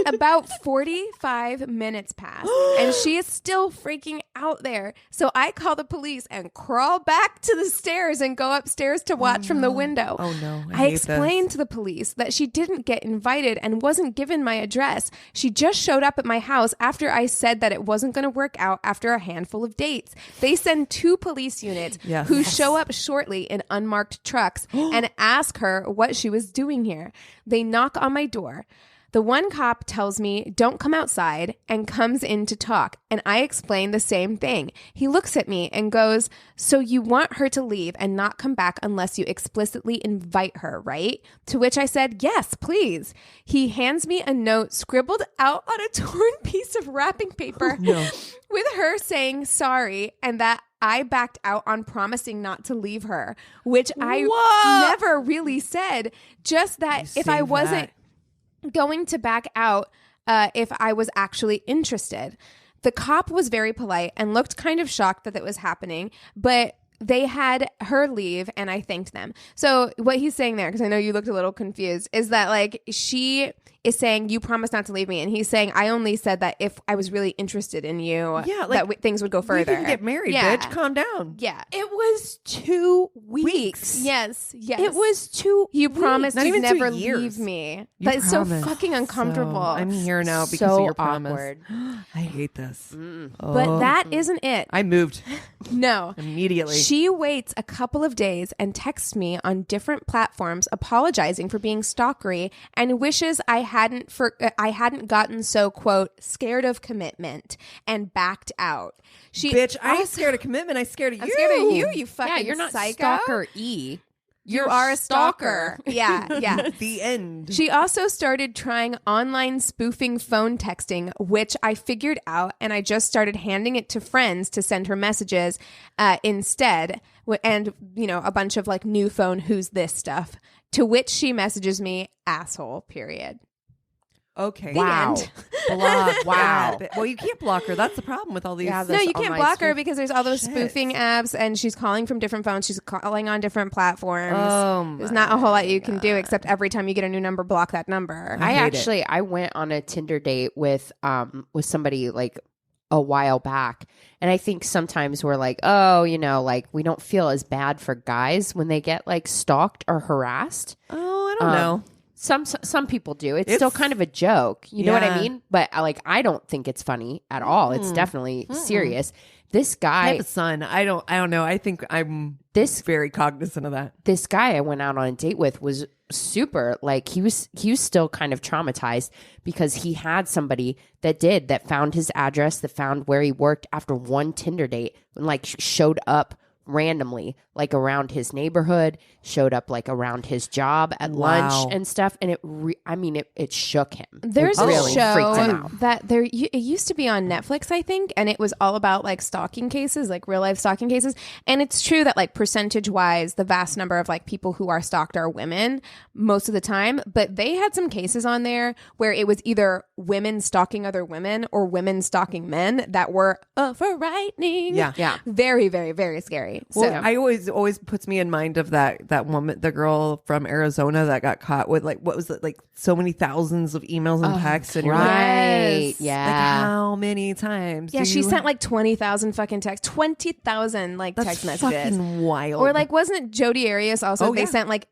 About 45 minutes pass, and she is still freaking out there. So I call the police and crawl back to the stairs and go upstairs to watch from the window. Oh, no. I I hate explained to the police that she didn't get invited and wasn't given my address. She just showed up at my house after I said that it wasn't going to work out after a handful of dates. They send 2 police units Yes. who show up shortly in unmarked trucks and ask her what she was doing here. They knock on my door. The one cop tells me, "Don't come outside," and comes in to talk. And I explain the same thing. He looks at me and goes, "So you want her to leave and not come back unless you explicitly invite her, right?" To which I said, "Yes, please." He hands me a note scribbled out on a torn piece of wrapping paper with her saying sorry and that I backed out on promising not to leave her, which I never really said. Just that if I wasn't going to back out if I was actually interested. The cop was very polite and looked kind of shocked that was happening, but they had her leave and I thanked them. So what he's saying there, because I know you looked a little confused, is that like she is saying, you promised not to leave me. And he's saying, I only said that if I was really interested in you, things would go further. We can get married, bitch. Calm down. Yeah. It was 2 weeks. Yes. It was 2 You weeks. promised Not you'd even 2 never years. leave me. You That's so promised. fucking uncomfortable. So, I'm here now because so of your promise. awkward. I hate this. But that isn't it. I moved No. immediately. She waits a couple of days and texts me on different platforms apologizing for being stalkery and wishes I hadn't gotten so, quote, scared of commitment and backed out. Bitch, I ain't scared of commitment. I'm scared of you. I'm scared of you fucking Yeah, you're not psycho. stalker E. You are a stalker. Yeah, yeah. The end. She also started trying online spoofing phone texting, which I figured out, and I just started handing it to friends to send her messages instead, and a bunch of like new phone who's this stuff, to which she messages me asshole, period. Okay. Wow. end. Block. Wow. Well, you can't block her. That's the problem with all these. Yeah, No, you can't online block her spoof- because there's all those Shit. spoofing apps, and she's calling from different phones. She's calling on different platforms. Oh, There's not a whole lot you can do except every time you get a new number, block that number. I hate it. I went on a Tinder date with somebody like a while back, and I think sometimes we're like, oh, like we don't feel as bad for guys when they get like stalked or harassed. Oh, I don't know. Some people do. It's It's- still kind of a joke. You know what I Yeah. mean? But I don't think it's funny at all. It's definitely serious. This I guy, have a son. I don't know. I think I'm very cognizant of that. this guy I went out on a date with was super like he was still kind of traumatized because he had somebody that found his address, that found where he worked after one Tinder date, and like showed up randomly like around his neighborhood, showed up like around his job at Wow. lunch and stuff, and it shook him. There's It a really freaked him show out. that it used to be on Netflix, I think, and it was all about like stalking cases, like real life stalking cases. And it's true that like percentage wise, the vast number of like people who are stalked are women most of the time. But they had some cases on there where it was either women stalking other women or women stalking men that were frightening. Yeah. Very, very, very scary. Well, So I always puts me in mind of that woman, the girl from Arizona that got caught with like, what was it, like so many thousands of emails and texts, and you're like, Right. Yes. Yeah. like how many times? yeah, do she you- sent like 20,000 fucking texts, 20,000 like That's text messages. fucking wild. Or like, wasn't Jodi Arias also? Oh, they yeah. sent like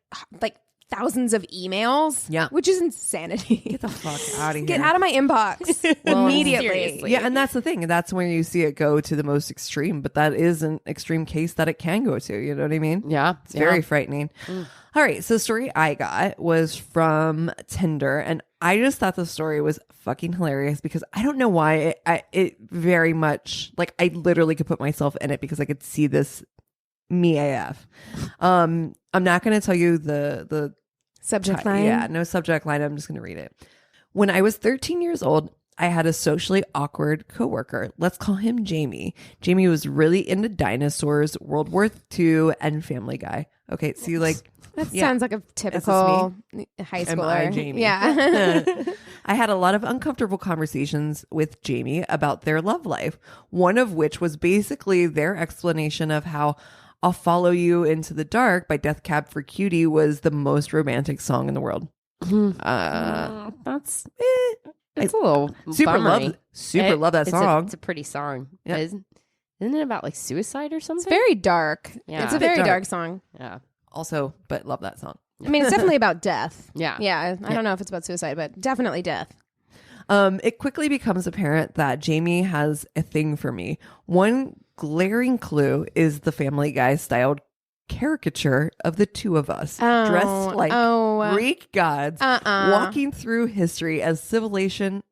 thousands of emails. Yeah. which is insanity. get the fuck out of here. Get out of my inbox immediately. seriously. Yeah, and that's the thing. That's where you see it go to the most extreme. But that is an extreme case that it can go to. You know what I mean? Yeah. It's very frightening. All right. So the story I got was from Tinder. And I just thought the story was fucking hilarious because I don't know why it very much, like, I literally could put myself in it because I could see this me AF. I'm not going to tell you the Subject line. Yeah, no subject line. I'm just going to read it. When I was 13 years old, I had a socially awkward coworker. Let's call him Jamie. Jamie was really into dinosaurs, World War II, and Family Guy. Okay, so you like... That Yeah. sounds like a typical high Am I schooler. Jamie? Yeah. I had a lot of uncomfortable conversations with Jamie about their love life, one of which was basically their explanation of how I'll Follow You Into the Dark by Death Cab for Cutie was the most romantic song in the world. That's it's a little Super bummery. love that song. It's a pretty song. Yeah. Isn't it about like suicide or something? It's very dark. Yeah. It's a It's a bit very dark. dark song. Yeah. Also, but love that song. I mean, it's definitely about death. Yeah. Yeah. I don't know if it's about suicide, but definitely death. It quickly becomes apparent that Jamie has a thing for me. One glaring clue is the Family Guy styled caricature of the two of us dressed like Greek gods walking through history as civilization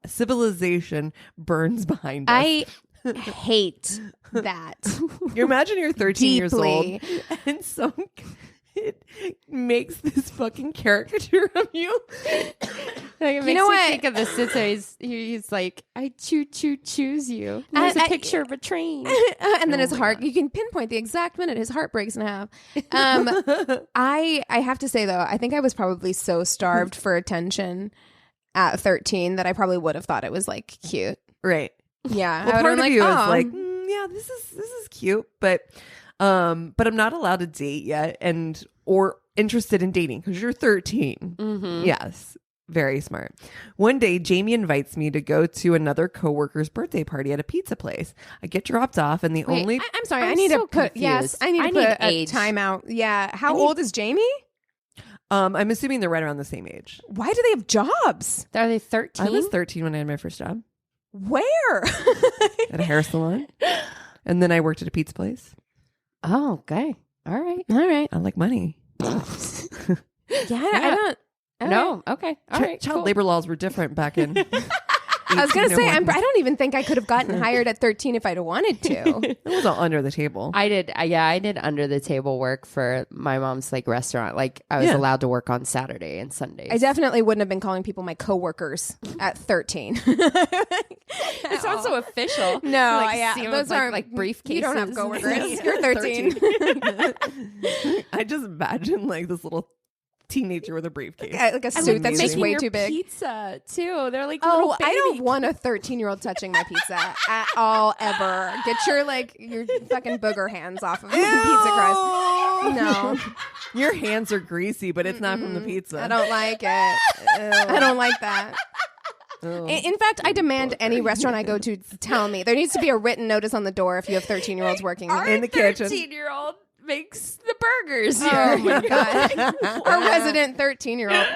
burns behind us. I hate that. You imagine you're 13 years old Deeply. and some kid makes this fucking caricature of you. Like, it You know what? Think of the sister. He's like, I choose you. And there's a picture of a train. And then his heart, you can pinpoint the exact minute his heart breaks in half. I have to say though, I think I was probably so starved for attention at 13 that I probably would have thought it was like cute. Right. Yeah. Well, I part would've of been you is "Oh." like, yeah, this is cute, but I'm not allowed to date yet, or interested in dating because you're 13. Mm-hmm. Yes, Very smart. One day, Jamie invites me to go to another coworker's birthday party at a pizza place. I get dropped off, and the only I'm sorry. I'm I need so to put confused. I need to I put need a age. timeout. Yeah. How old is Jamie? I'm assuming they're right around the same age. Why do they have jobs? Are they 13? I was 13 when I had my first job Where? at a hair salon, and then I worked at a pizza place. Oh, okay. All right. All right. I like money. Yeah, I don't. No. Okay. All right. Child cool. labor laws were different back in. I was gonna say I 1801. don't even think I could have gotten hired at 13 if I'd wanted to. It was all under the table. I did. I did under the table work for my mom's like restaurant. Like I was Yeah. allowed to work on Saturday and Sundays. I definitely wouldn't have been calling people my coworkers at 13. It sounds so official. No, Like, yeah, see 'em those with, like- aren't like briefcases. You don't have coworkers. Yeah. You're 13. I just imagine like this little teenager with a briefcase. Like a suit that's just amazing. way Your too big. Pizza too. They're like Oh, little I don't baby- want a 13-year-old touching my pizza at all, ever. Get your fucking booger hands off of the pizza crust. No, Your hands are greasy, but it's not from the pizza. I don't like it. I don't like that. Oh. In fact, I demand any restaurant I go to tell me. There needs to be a written notice on the door if you have 13-year-olds working there. In the kitchen. 13-year-old makes the burgers Oh here. my god! Our resident 13-year-old.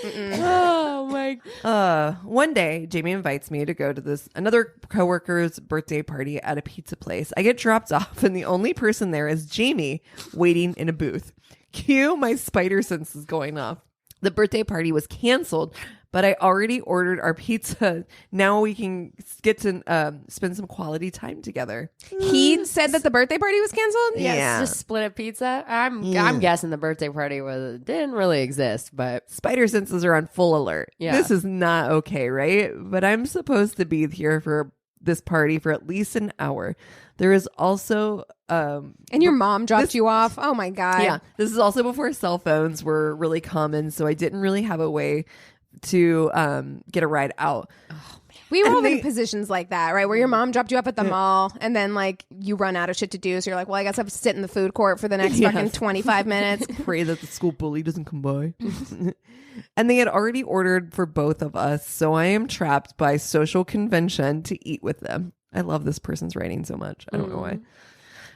Oh my. One day, Jamie invites me to go to another coworker's birthday party at a pizza place. I get dropped off, and the only person there is Jamie waiting in a booth. Cue my spider senses going off. The birthday party was canceled, but I already ordered our pizza. Now we can get to spend some quality time together. He said that the birthday party was canceled. Yes, Yeah. just split a pizza. I'm guessing the birthday party didn't really exist, but Spider senses are on full alert. Yeah. This is not okay, right? But I'm supposed to be here for this party for at least an hour. There is also And your mom dropped you off. Oh my god. yeah, this is also before cell phones were really common, so I didn't really have a way to get a ride out. We were And all in they- positions like that, right? Where your mom dropped you up at the mall and then like you run out of shit to do. So you're like, well, I guess I have to sit in the food court for the next Yes. fucking 25 minutes. Pray that the school bully doesn't come by. And they had already ordered for both of us, so I am trapped by social convention to eat with them. I love this person's writing so much. I don't know why.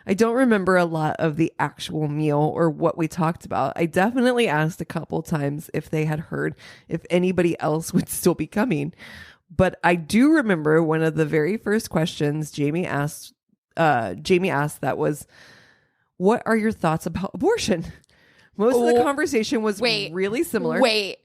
I don't remember a lot of the actual meal or what we talked about. I definitely asked a couple times if they had heard if anybody else would still be coming. But I do remember one of the very first questions Jamie asked that was, what are your thoughts about abortion? Most of the conversation was really similar. Wait.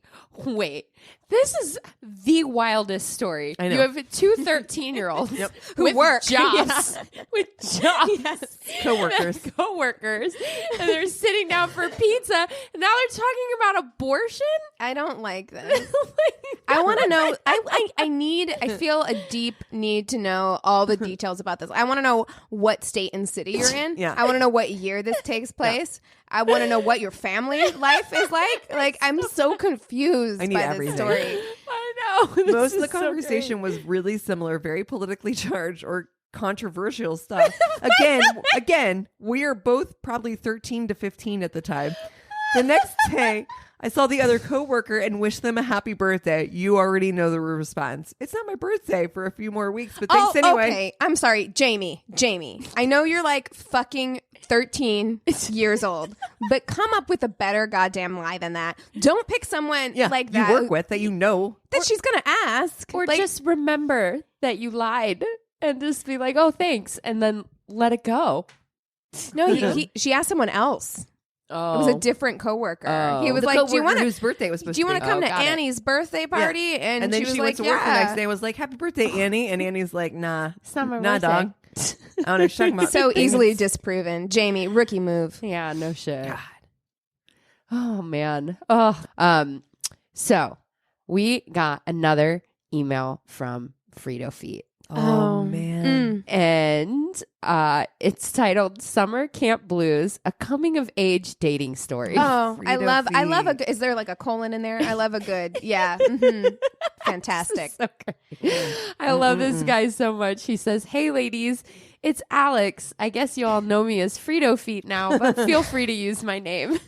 This is the wildest story. I know. You have two 13-year-olds Who with work. jobs. With jobs. Coworkers. Coworkers. And they're sitting down for pizza. And now they're talking about abortion? I don't like this. I want to know. I feel a deep need to know all the details about this. I want to know what state and city you're in. Yeah. I want to know what year this takes place. I want to know what your family life is like. Like, I'm so confused I need by everything. this story. I know. This Most of the is so conversation great. was really similar, very politically charged or controversial stuff. Again, we are both probably 13 to 15 at the time. The next day, I saw the other coworker and wished them a happy birthday. You already know the response. It's not my birthday for a few more weeks, but thanks anyway. Okay. I'm sorry, Jamie. I know you're like fucking 13 years old, but come up with a better goddamn lie than that. Don't pick someone Yeah, like you that work with that you know. that she's gonna ask. Or like, just remember that you lied and just be like, oh, thanks. And then let it go. no, she asked someone else. Oh. It was a different coworker. Oh. He was The like, "Do you coworker want to? whose birthday was supposed Do you to want be. to come to got it. Annie's birthday party?" And, And then she was she like, went to work the "Yeah." next day and was like, happy birthday, Annie. And Annie's like, nah. It's not my Nah, birthday. dog. I don't know what you're talking about. So easily disproven. Jamie, rookie move. Yeah, no shit. God. Oh man. Oh. So we got another email from Frito Feet. Oh, man. And it's titled Summer Camp Blues, a coming of age dating story. Oh, I love a Feet. good. Is there like a colon in there? I love a good. Yeah. Mhm. Fantastic. So great. I love this guy so much. He says, "Hey ladies, It's Alex. I guess you all know me as Frito Feet now, but feel free to use my name.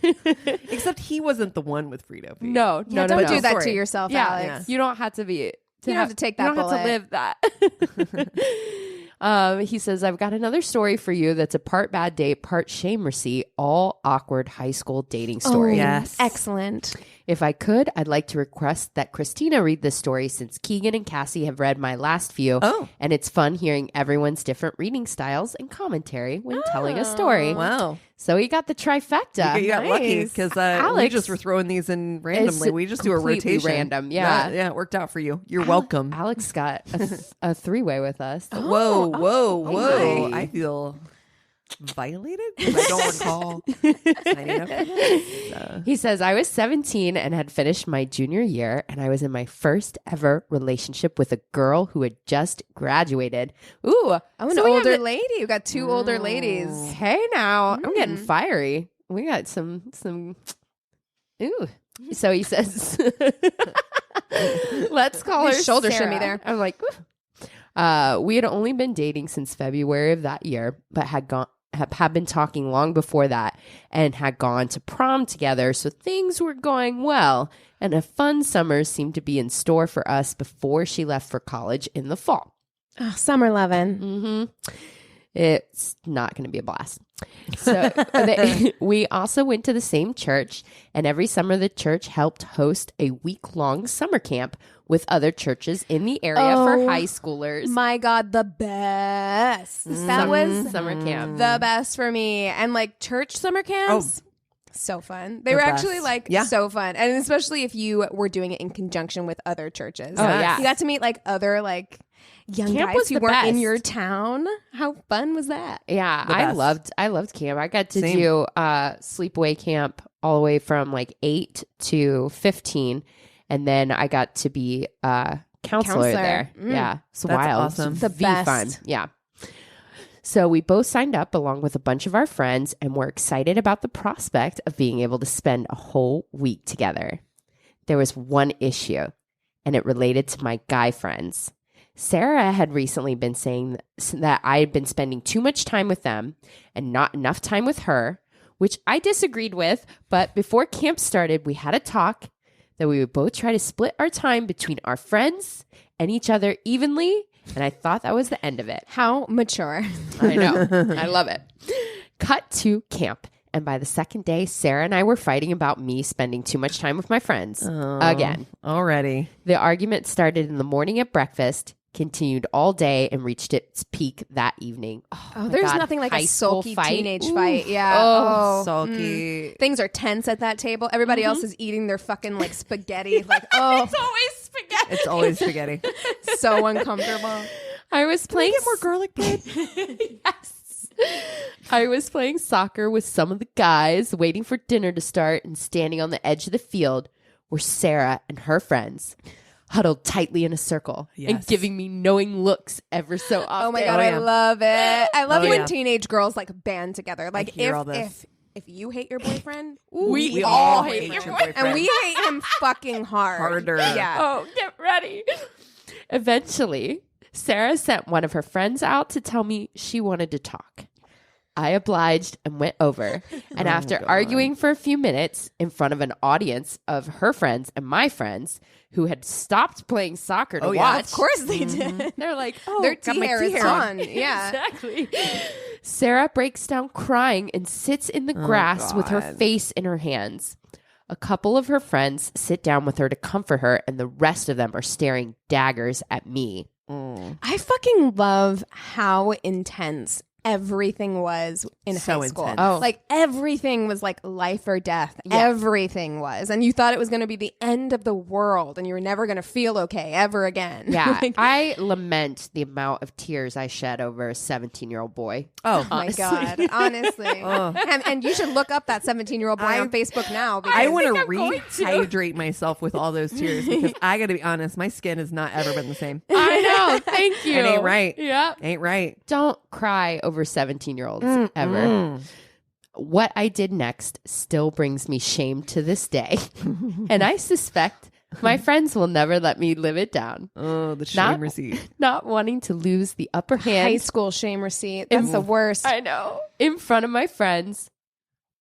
Except he wasn't the one with Frito Feet. No, Don't do that to yourself, Alex. Yeah. You don't have to be. You don't have to take that You don't have to live that. He says, I've got another story for you that's a part bad date, part shame receipt, all awkward high school dating story. Yes. Excellent. If I could, I'd like to request that Christina read this story since Keegan and Cassie have read my last few. Oh. And it's fun hearing everyone's different reading styles and commentary when telling a story. Wow. So he got the trifecta. You got lucky because we Alex just were throwing these in randomly. We just do a completely rotation. random, yeah. Yeah, it worked out for you. You're welcome. Alex got a three-way with us. Whoa. my. I feel violated because I don't recall signing up for this. He says, I was 17 and had finished my junior year, and I was in my first ever relationship with a girl who had just graduated. Ooh, Oh, an so we have older it- lady. You got two older ladies. Hey now, I'm getting fiery. We got some. Ooh. So he says, let's call her Nice shoulder Sarah. shimmy there. I'm like, we had only been dating since February of that year, but had been talking long before that and had gone to prom together. So things were going well, and a fun summer seemed to be in store for us before she left for college in the fall. Oh, summer lovin'. Mm-hmm. It's not going to be a blast. So we also went to the same church, and every summer the church helped host a week-long summer camp with other churches in the area for high schoolers. My God, the best. That was summer camp. the best for me. And like church summer camps. So fun. They were best. actually like Yeah. so fun. And especially if you were doing it in conjunction with other churches. Oh, yeah. You got to meet like other like young Camp guys was who the weren't in best. your town. How fun was that? Yeah, The best. I loved camp. I got to Same. do sleepaway camp all the way from like 8 to 15, and then I got to be a counselor there. Yeah, it's That's wild. awesome. It's The V best. fun. Yeah. So we both signed up along with a bunch of our friends, and were excited about the prospect of being able to spend a whole week together. There was one issue, and it related to my guy friends. Sarah had recently been saying that I had been spending too much time with them and not enough time with her, which I disagreed with. But before camp started, we had a talk that we would both try to split our time between our friends and each other evenly. And I thought that was the end of it. How mature. I know. I love it. Cut to camp. And by the second day, Sarah and I were fighting about me spending too much time with my friends. Again. Already. The argument started in the morning at breakfast, continued all day, and reached its peak that evening. Oh, my there's God. nothing like High a school sulky fight. teenage Ooh. fight. Yeah. Oh, Sulky. Things are tense at that table. Everybody else is eating their fucking like spaghetti. Like, It's always spaghetti. It's always spaghetti. so uncomfortable. I was playing Get more garlic bread. Yes. I was playing soccer with some of the guys, waiting for dinner to start, and standing on the edge of the field were Sarah and her friends, huddled tightly in a circle and Yes. giving me knowing looks ever so often. Oh my God, yeah. I love it. I love Oh, when yeah. teenage girls like band together. Like hear all this. if you hate your boyfriend, We all all hate hate your your boyfriend. And we hate him fucking hard. Harder. Yeah. Oh, get ready. Eventually, Sarah sent one of her friends out to tell me she wanted to talk. I obliged and went over. And after arguing for a few minutes in front of an audience of her friends and my friends who had stopped playing soccer to Oh, yeah. watch, Of course they did. they're like, oh, Their got my tea hair tea is hair on. Yeah. Exactly. Sarah breaks down crying and sits in the grass with her God. face in her hands. A couple of her friends sit down with her to comfort her, and the rest of them are staring daggers at me. I fucking love how intense everything was in So high school. intense. Oh. Like everything was like life or death. Yeah. Everything was. And you thought it was going to be the end of the world and you were never going to feel okay ever again. Yeah, Like, I lament the amount of tears I shed over a 17-year-old boy. Oh, my honestly. God. Honestly. Oh. And you should look up that 17-year-old boy on Facebook now. Because I want to I'm going to. rehydrate myself with all those tears because I got to be honest, my skin has not ever been the same. I know. Thank you. It ain't right. Yeah. Ain't right. Don't cry over 17-year-olds ever. What I did next still brings me shame to this day. And I suspect My friends will never let me live it down. Oh, the shame receipt. Not wanting to lose the upper hand. High school shame receipt. That's the worst. I know. In front of my friends,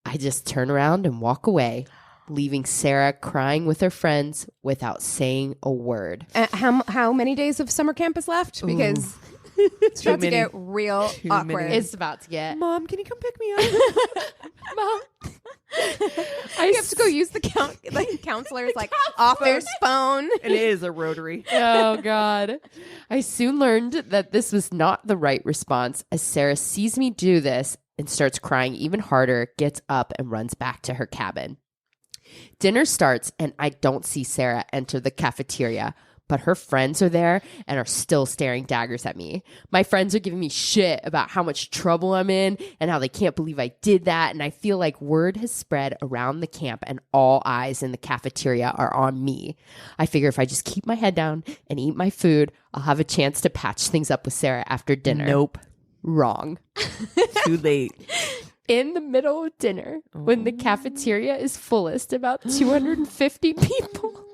I just turn around and walk away, leaving Sarah crying with her friends without saying a word. How many days of summer camp is left? Because it's about to get real awkward. It's about to get. Mom, can you come pick me up? Mom. I have to go use the counselor's off their phone. It is a rotary. Oh, God. I soon learned that this was not the right response as Sarah sees me do this and starts crying even harder, gets up and runs back to her cabin. Dinner starts and I don't see Sarah enter the cafeteria, but her friends are there and are still staring daggers at me. My friends are giving me shit about how much trouble I'm in and how they can't believe I did that. And I feel like word has spread around the camp and all eyes in the cafeteria are on me. I figure if I just keep my head down and eat my food, I'll have a chance to patch things up with Sarah after dinner. Nope. Wrong. Too late. In the middle of dinner, when the cafeteria is fullest, about 250 people,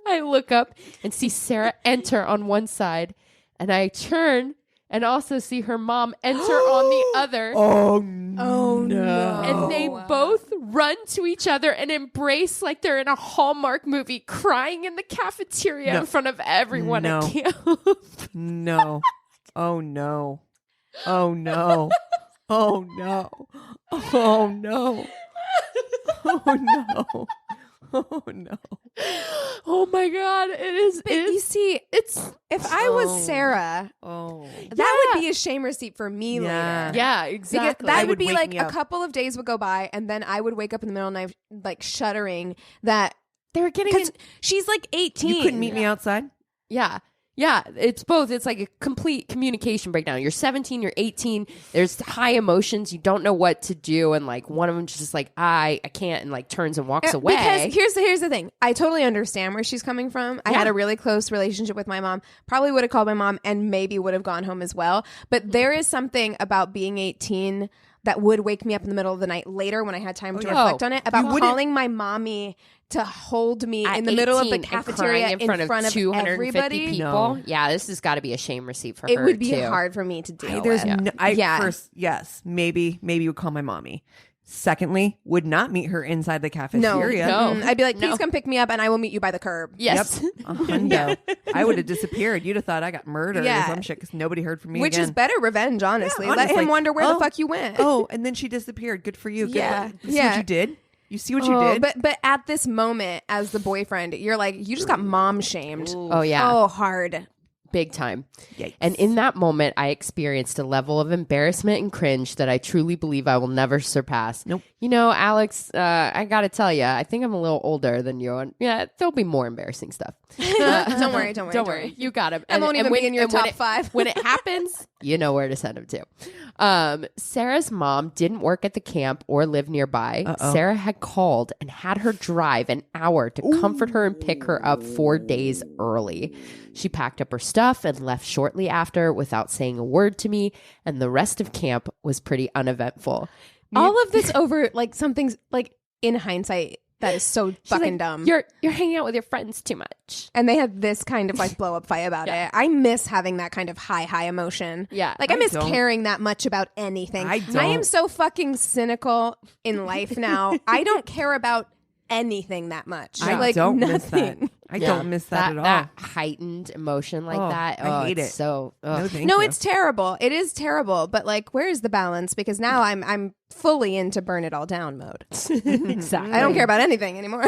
I look up and see Sarah enter on one side, and I turn and also see her mom enter on the other. Oh, no. And they both run to each other and embrace like they're in a Hallmark movie, crying in the cafeteria in front of everyone at camp. No. Oh, no. Oh, no. Oh, no. Oh, no. Oh, no. Oh, no. Oh, my God. It is. But you see, if I was Sarah, that would be a shame receipt for me later. Yeah, exactly. Because that It would would be wake me a up. couple of days would go by, and then I would wake up in the middle of the night, shuddering that They were getting because she's 18. You couldn't meet me outside? Yeah. Yeah, it's both. It's like a complete communication breakdown. You're 17, you're 18. There's high emotions. You don't know what to do. And one of them just I can't, and turns and walks away. Because here's the thing. I totally understand where she's coming from. I had a really close relationship with my mom. Probably would have called my mom and maybe would have gone home as well. But there is something about being 18 that would wake me up in the middle of the night later when I had time to reflect on it, about calling my mommy to hold me in the middle of the cafeteria in front of 250 everybody. people. No. Yeah, this has got to be a shame receipt for It her. would be too. hard for me to deal There's with. first, yes, maybe you would call my mommy. Secondly, would not meet her inside the cafeteria. No. I'd be like, please come pick me up and I will meet you by the curb. Yes. Yep. A hundo. I would have disappeared. You'd have thought I got murdered or some shit because nobody heard from me Which again. is better revenge, honestly. Yeah, Let him honestly. wonder where the fuck you went. Oh, and then she disappeared. Good for you. Good Yeah. You see what you did? You see what you did? But at this moment, as the boyfriend, you're you just got mom shamed. Oh, yeah. Oh, hard. Big time. Yikes. And in that moment, I experienced a level of embarrassment and cringe that I truly believe I will never surpass. Nope. You know, Alex, I got to tell you, I think I'm a little older than you. And there'll be more embarrassing stuff. Don't worry. Don't worry. You got him. I won't even be in your top 5. When it happens, you know where to send him to. Sarah's mom didn't work at the camp or live nearby. Uh-oh. Sarah had called and had her drive an hour to comfort her and pick her up 4 days early. She packed up her stuff and left shortly after without saying a word to me, and the rest of camp was pretty uneventful. All of this over something's in hindsight that is so fucking dumb. You're hanging out with your friends too much. And they had this kind of blow up fight about it. I miss having that kind of high emotion. Yeah. I miss caring that much about anything. I don't. I am so fucking cynical in life now. I don't care about anything that much. I don't nothing. miss that. I don't miss that at all. That heightened emotion like that. I hate it's it. So No, thank No, you. it's terrible. It is terrible. But where is the balance? Because now I'm fully into burn it all down mode. exactly. I don't care about anything anymore.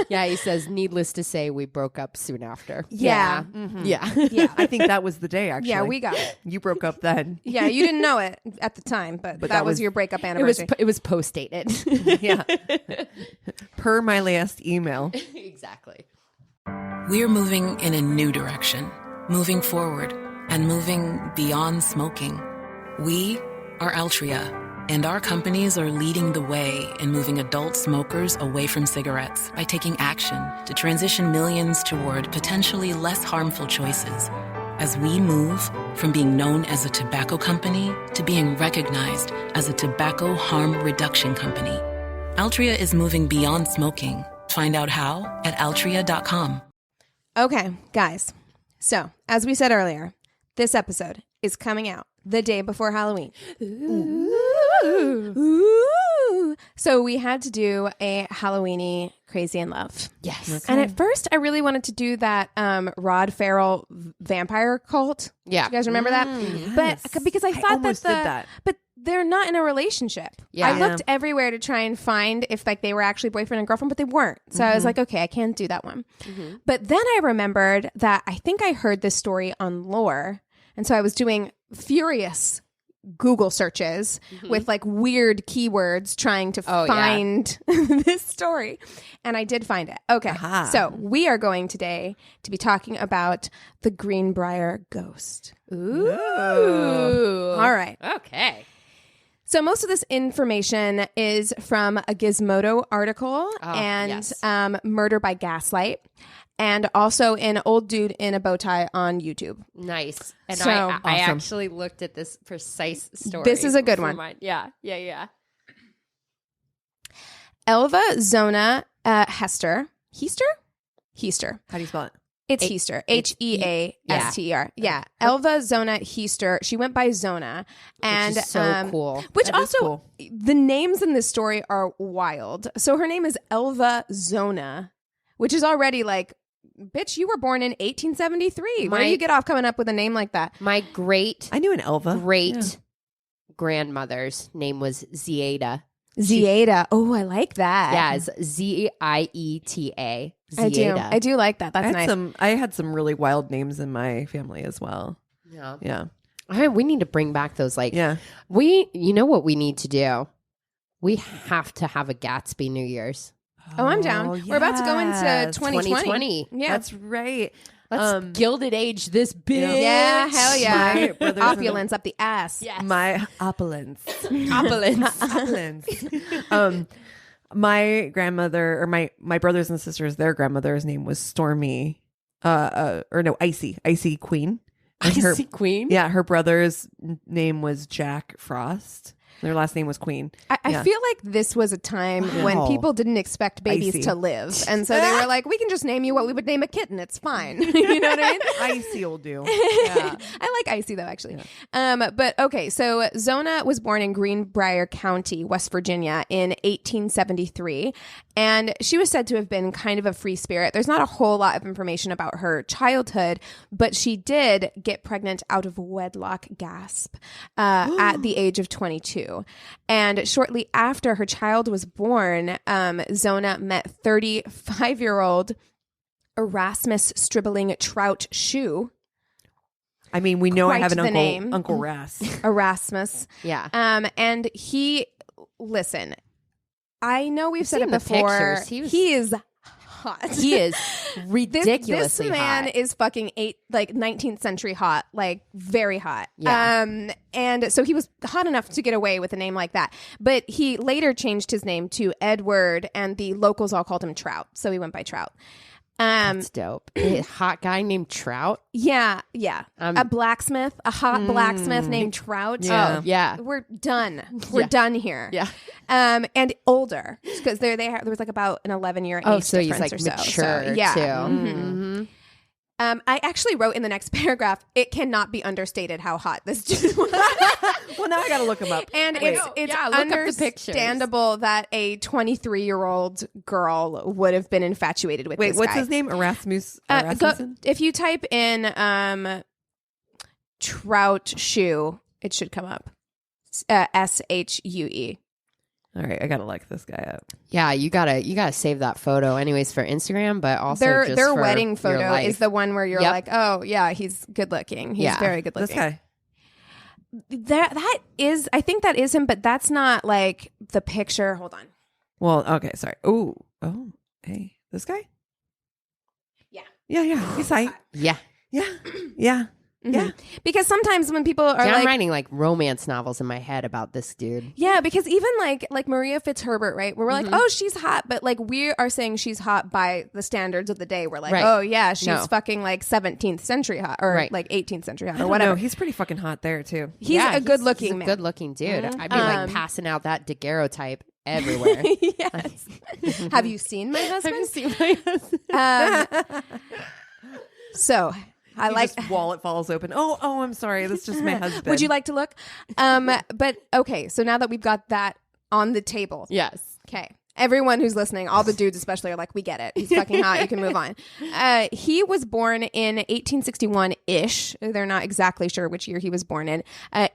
Yeah, he says, needless to say, we broke up soon after. Yeah. Yeah. Yeah. I think that was the day, actually. Yeah, we got it. You broke up then. Yeah, you didn't know it at the time, but that was your breakup anniversary. It was post dated. Yeah. Per my last email. Exactly. We're moving in a new direction, moving forward and moving beyond smoking. We are Altria, and our companies are leading the way in moving adult smokers away from cigarettes by taking action to transition millions toward potentially less harmful choices. As we move from being known as a tobacco company to being recognized as a tobacco harm reduction company, Altria is moving beyond smoking. Find out how at altria.com. Okay, guys. So, as we said earlier, this episode is coming out the day before Halloween. Ooh. So we had to do a Halloweeny Crazy in Love. Yes. Okay. And at first, I really wanted to do that Rod Farrell vampire cult. Yeah. Do you guys remember that? Yes. But because I thought almost did that. But they're not in a relationship. Yeah. I looked everywhere to try and find if like they were actually boyfriend and girlfriend, but they weren't. So I was like, okay, I can't do that one. But then I remembered that I think I heard this story on Lore. And so I was doing furious Google searches with like weird keywords trying to find this story. And I did find it. Okay. Aha. So we are going today to be talking about the Greenbrier ghost. Ooh. All right. Okay. So most of this information is from a Gizmodo article and yes. Murder by Gaslight. And also an old dude in a bow tie on YouTube. Nice. And So- I Awesome. actually looked at this precise story. This is a good for one. mine. Yeah. Yeah. Elva Zona Heaster. Heaster. How do you spell it? It's Heaster. Heaster. Yeah. Elva Zona Heaster. She went by Zona. And Which is so cool. Which That is also, cool. the names in this story are wild. So her name is Elva Zona, which is already like, bitch, you were born in 1873. Where do you get off coming up with a name like that? My great I knew an Elva. grandmother's name was Zieta. Zieta. Oh, I like that. Yeah, it's Zieta. I do like that. That's nice. I had some really wild names in my family as well. Yeah. Yeah. We need to bring back those Yeah. you know what we need to do? We have to have a Gatsby New Year's. Oh, I'm down. We're about to go into yes. 2020. Yeah. That's right. Let's Gilded Age this bitch. Yeah, hell yeah. My brothers and- Opulence up the ass. Yes. My opulence. Opulence. opulence. My grandmother or my brothers and sisters, their grandmother's name was Stormy, Icy Queen. And her, Icy Queen. yeah, her brother's name was Jack Frost. Their last name was Queen. I feel like this was a time when Wow. people didn't expect babies Icy. to live. And so they were like, we can just name you what we would name a kitten. It's fine. You know what I mean? Icy will do. I like Icy though, actually. But okay, so Zona was born in Greenbrier County, West Virginia in 1873. And she was said to have been kind of a free spirit. There's not a whole lot of information about her childhood, but she did get pregnant out of wedlock, gasp, at the age of 22. And shortly after her child was born, Zona met 35-year-old Erasmus Stribling Trout Shoe. I mean, we know I Quite have an the name. Uncle Ras. Erasmus. Yeah. And listen, I know we've said seen it the before. pictures. He is hot. He is ridiculously this man hot. is fucking 19th century hot, like very hot. Yeah. And so he was hot enough to get away with a name like that. But he later changed his name to Edward, and the locals all called him Trout. So he went by Trout. That's dope. A hot guy named Trout. Yeah. A blacksmith, a hot blacksmith named Trout. Yeah. Oh, yeah. We're done. We're done here. Yeah. And older because there was like about an 11-year age so he's difference like or so. mature So, yeah. too. Mhm. I actually wrote in the next paragraph, it cannot be understated how hot this dude was. Well, now I got to look him up. And Wait. it's Yeah, look up the pictures. understandable that a 23-year-old girl would have been infatuated with Wait, this what's guy. his name? Erasmus? If you type in Trout Shoe, it should come up. SHUE. All right, I got to look this guy up. Yeah, you gotta save that photo anyways for Instagram, but also Their just their for wedding your photo life. is the one where you're Yep. like, oh yeah, he's good looking. He's Yeah. very good This looking. guy. That is, I think that is him, but that's not like the picture. Hold on. Well, okay, sorry. Oh, hey, this guy? Yeah. Yeah, he's hype. Yeah. Yeah. Yeah. Because sometimes when people are I'm like, writing like romance novels in my head about this dude. yeah, because even like Maria Fitzherbert, right? Where we're like, oh, she's hot, but like we are saying she's hot by the standards of the day. We're like, Right. oh yeah, she's No. fucking like 17th century hot or Right. like 18th century hot I or don't whatever. know. He's pretty fucking hot there, too. He's a good looking man. Good looking dude. I'd be like passing out that daguerreotype everywhere. Yes. Have you seen my husband? Have you seen my husband? So I like wallet falls open. Oh, I'm sorry. That's just my husband. Would you like to look? But okay, so now that we've got that on the table. Yes. Okay. Everyone who's listening, all the dudes especially, are like, we get it. He's fucking hot. You can move on. He was born in 1861-ish. They're not exactly sure which year he was born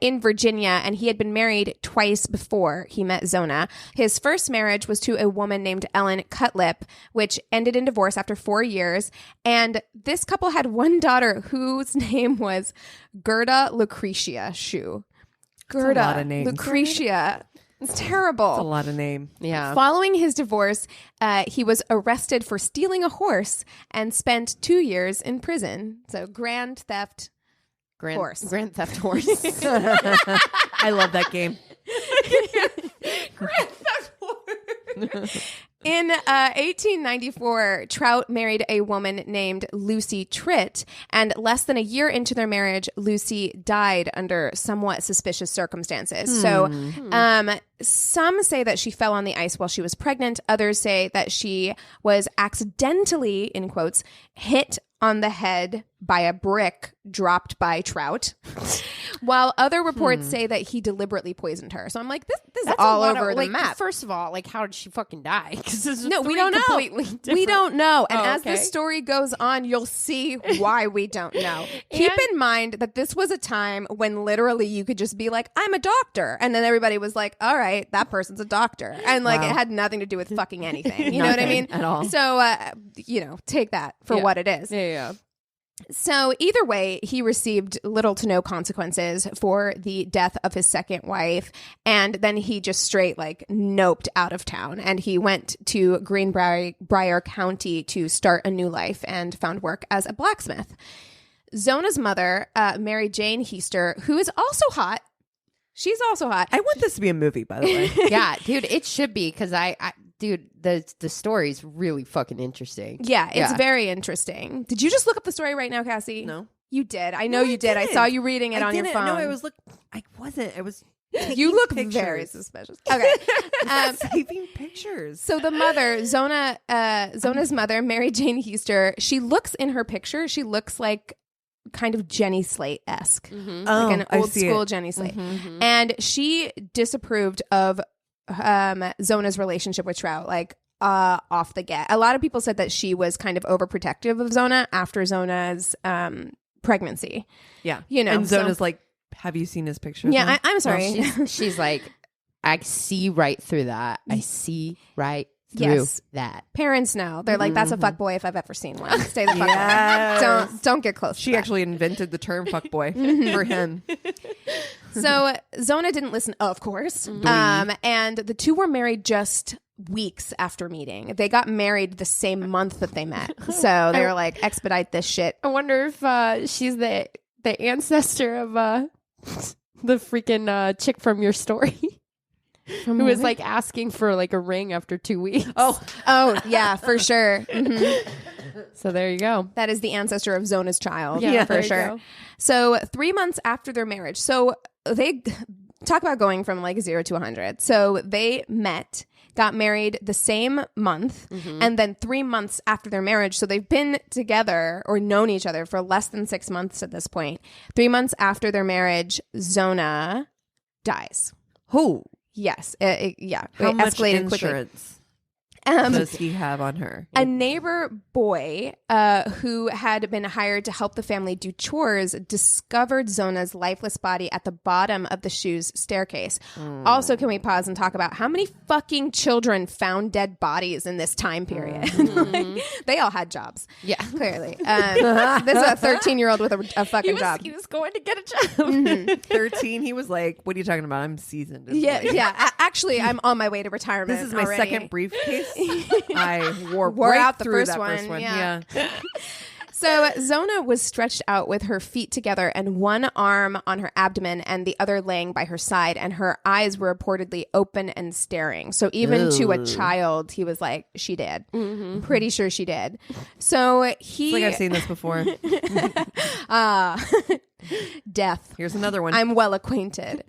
in Virginia, and he had been married twice before he met Zona. His first marriage was to a woman named Ellen Cutlip, which ended in divorce after 4 years. And this couple had one daughter whose name was Gerda Lucretia Shue. Gerda a lot of names. Lucretia. It's terrible. That's a lot of name. Yeah. Following his divorce, he was arrested for stealing a horse and spent 2 years in prison. So grand theft horse. Grand Theft Horse. I love that game. Grand theft horse. In 1894, Trout married a woman named Lucy Tritt, and less than a year into their marriage, Lucy died under somewhat suspicious circumstances. So some say that she fell on the ice while she was pregnant. Others say that she was accidentally, in quotes, hit on the head by a brick dropped by Trout, while other reports say that he deliberately poisoned her. So I'm like, this is That's all a lot over of, the like, map. First of all, like, how did she fucking die? No, we don't know. We don't know. And as the okay. story goes on, you'll see why we don't know. Keep in mind that this was a time when literally you could just be like, I'm a doctor. And then everybody was like, all right, that person's a doctor. And like, it had nothing to do with fucking anything. You know what I mean? At all. So, take that for what it is. Yeah. So either way, he received little to no consequences for the death of his second wife. And then he just straight like noped out of town, and he went to Greenbrier County to start a new life and found work as a blacksmith. Zona's mother, Mary Jane Heaster, who is also hot. She's also hot. I want this to be a movie, by the way. Yeah, dude, it should be, because dude, the story's really fucking interesting. Yeah, it's very interesting. Did you just look up the story right now, Cassie? No. You did. I know you did. I saw you reading it on your phone. No, I wasn't. I was You look pictures. very suspicious. Okay. Saving pictures. So the mother, Zona's mother, Mary Jane Heaster, she looks in her picture, she looks like kind of Jenny Slate-esque. Mm-hmm. Like an old school Jenny Slate. And she disapproved of Zona's relationship with Trout, like off the get. A lot of people said that she was kind of overprotective of Zona after Zona's pregnancy. Yeah. You know, and Zona's like, have you seen his picture? Yeah, I'm sorry. She's like, I see right through that. I see right through that. Parents know. They're like, that's a fuckboy if I've ever seen one. Stay the fuck Yes. away. Don't get close. She to that. actually invented the term fuckboy for him. So Zona didn't listen, of course. And the two were married just weeks after meeting. They got married the same month that they met. So they were like, expedite this shit. I wonder if she's the ancestor of the freaking chick from your story. Who was like asking for like a ring after 2 weeks. Oh, yeah, for sure. Mm-hmm. So there you go. That is the ancestor of Zona's child. Yeah, for sure. So 3 months after their marriage, so they talk about going from like 0 to 100. So they met, got married the same month, and then 3 months after their marriage, so they've been together or known each other for less than 6 months at this point. 3 months after their marriage, Zona dies. Who? Yes. How it much escalated insurance quickly. does he have on her? A neighbor boy who had been hired to help the family do chores discovered Zona's lifeless body at the bottom of the Shue's staircase. Also, can we pause and talk about how many fucking children found dead bodies in this time period? Like, they all had jobs. Yeah, clearly. This is a 13-year-old with a fucking job. He was going to get a job. 13. He was like, "What are you talking about? I'm seasoned." Yeah. Actually, I'm on my way to retirement. This is my already. second briefcase. I wore Wore out the through first that one, first one. yeah. So Zona was stretched out with her feet together and one arm on her abdomen and the other laying by her side, and her eyes were reportedly open and staring. So even to a child, he was like, she did. I'm pretty sure she did. So he... It's like I've seen this before. Death. Here's another one. I'm well acquainted.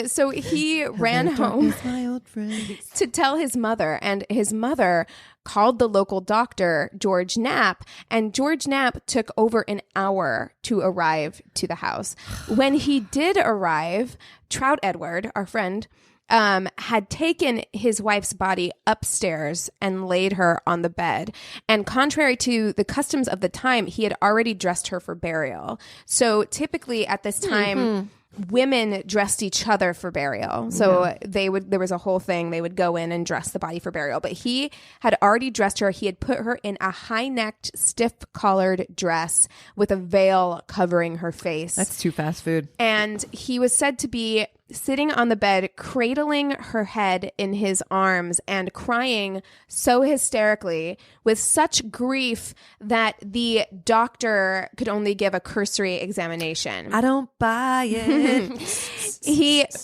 So he ran home my old friend. to tell his mother, and his mother called the local doctor, George Knapp, and George Knapp took over an hour to arrive to the house. When he did arrive, Trout Edward, our friend, had taken his wife's body upstairs and laid her on the bed. And contrary to the customs of the time, he had already dressed her for burial. So typically at this time, women dressed each other for burial. So there was a whole thing. They would go in and dress the body for burial. But he had already dressed her. He had put her in a high-necked, stiff-collared dress with a veil covering her face. That's too fast food. And he was said to be sitting on the bed, cradling her head in his arms and crying so hysterically with such grief that the doctor could only give a cursory examination. I don't buy it.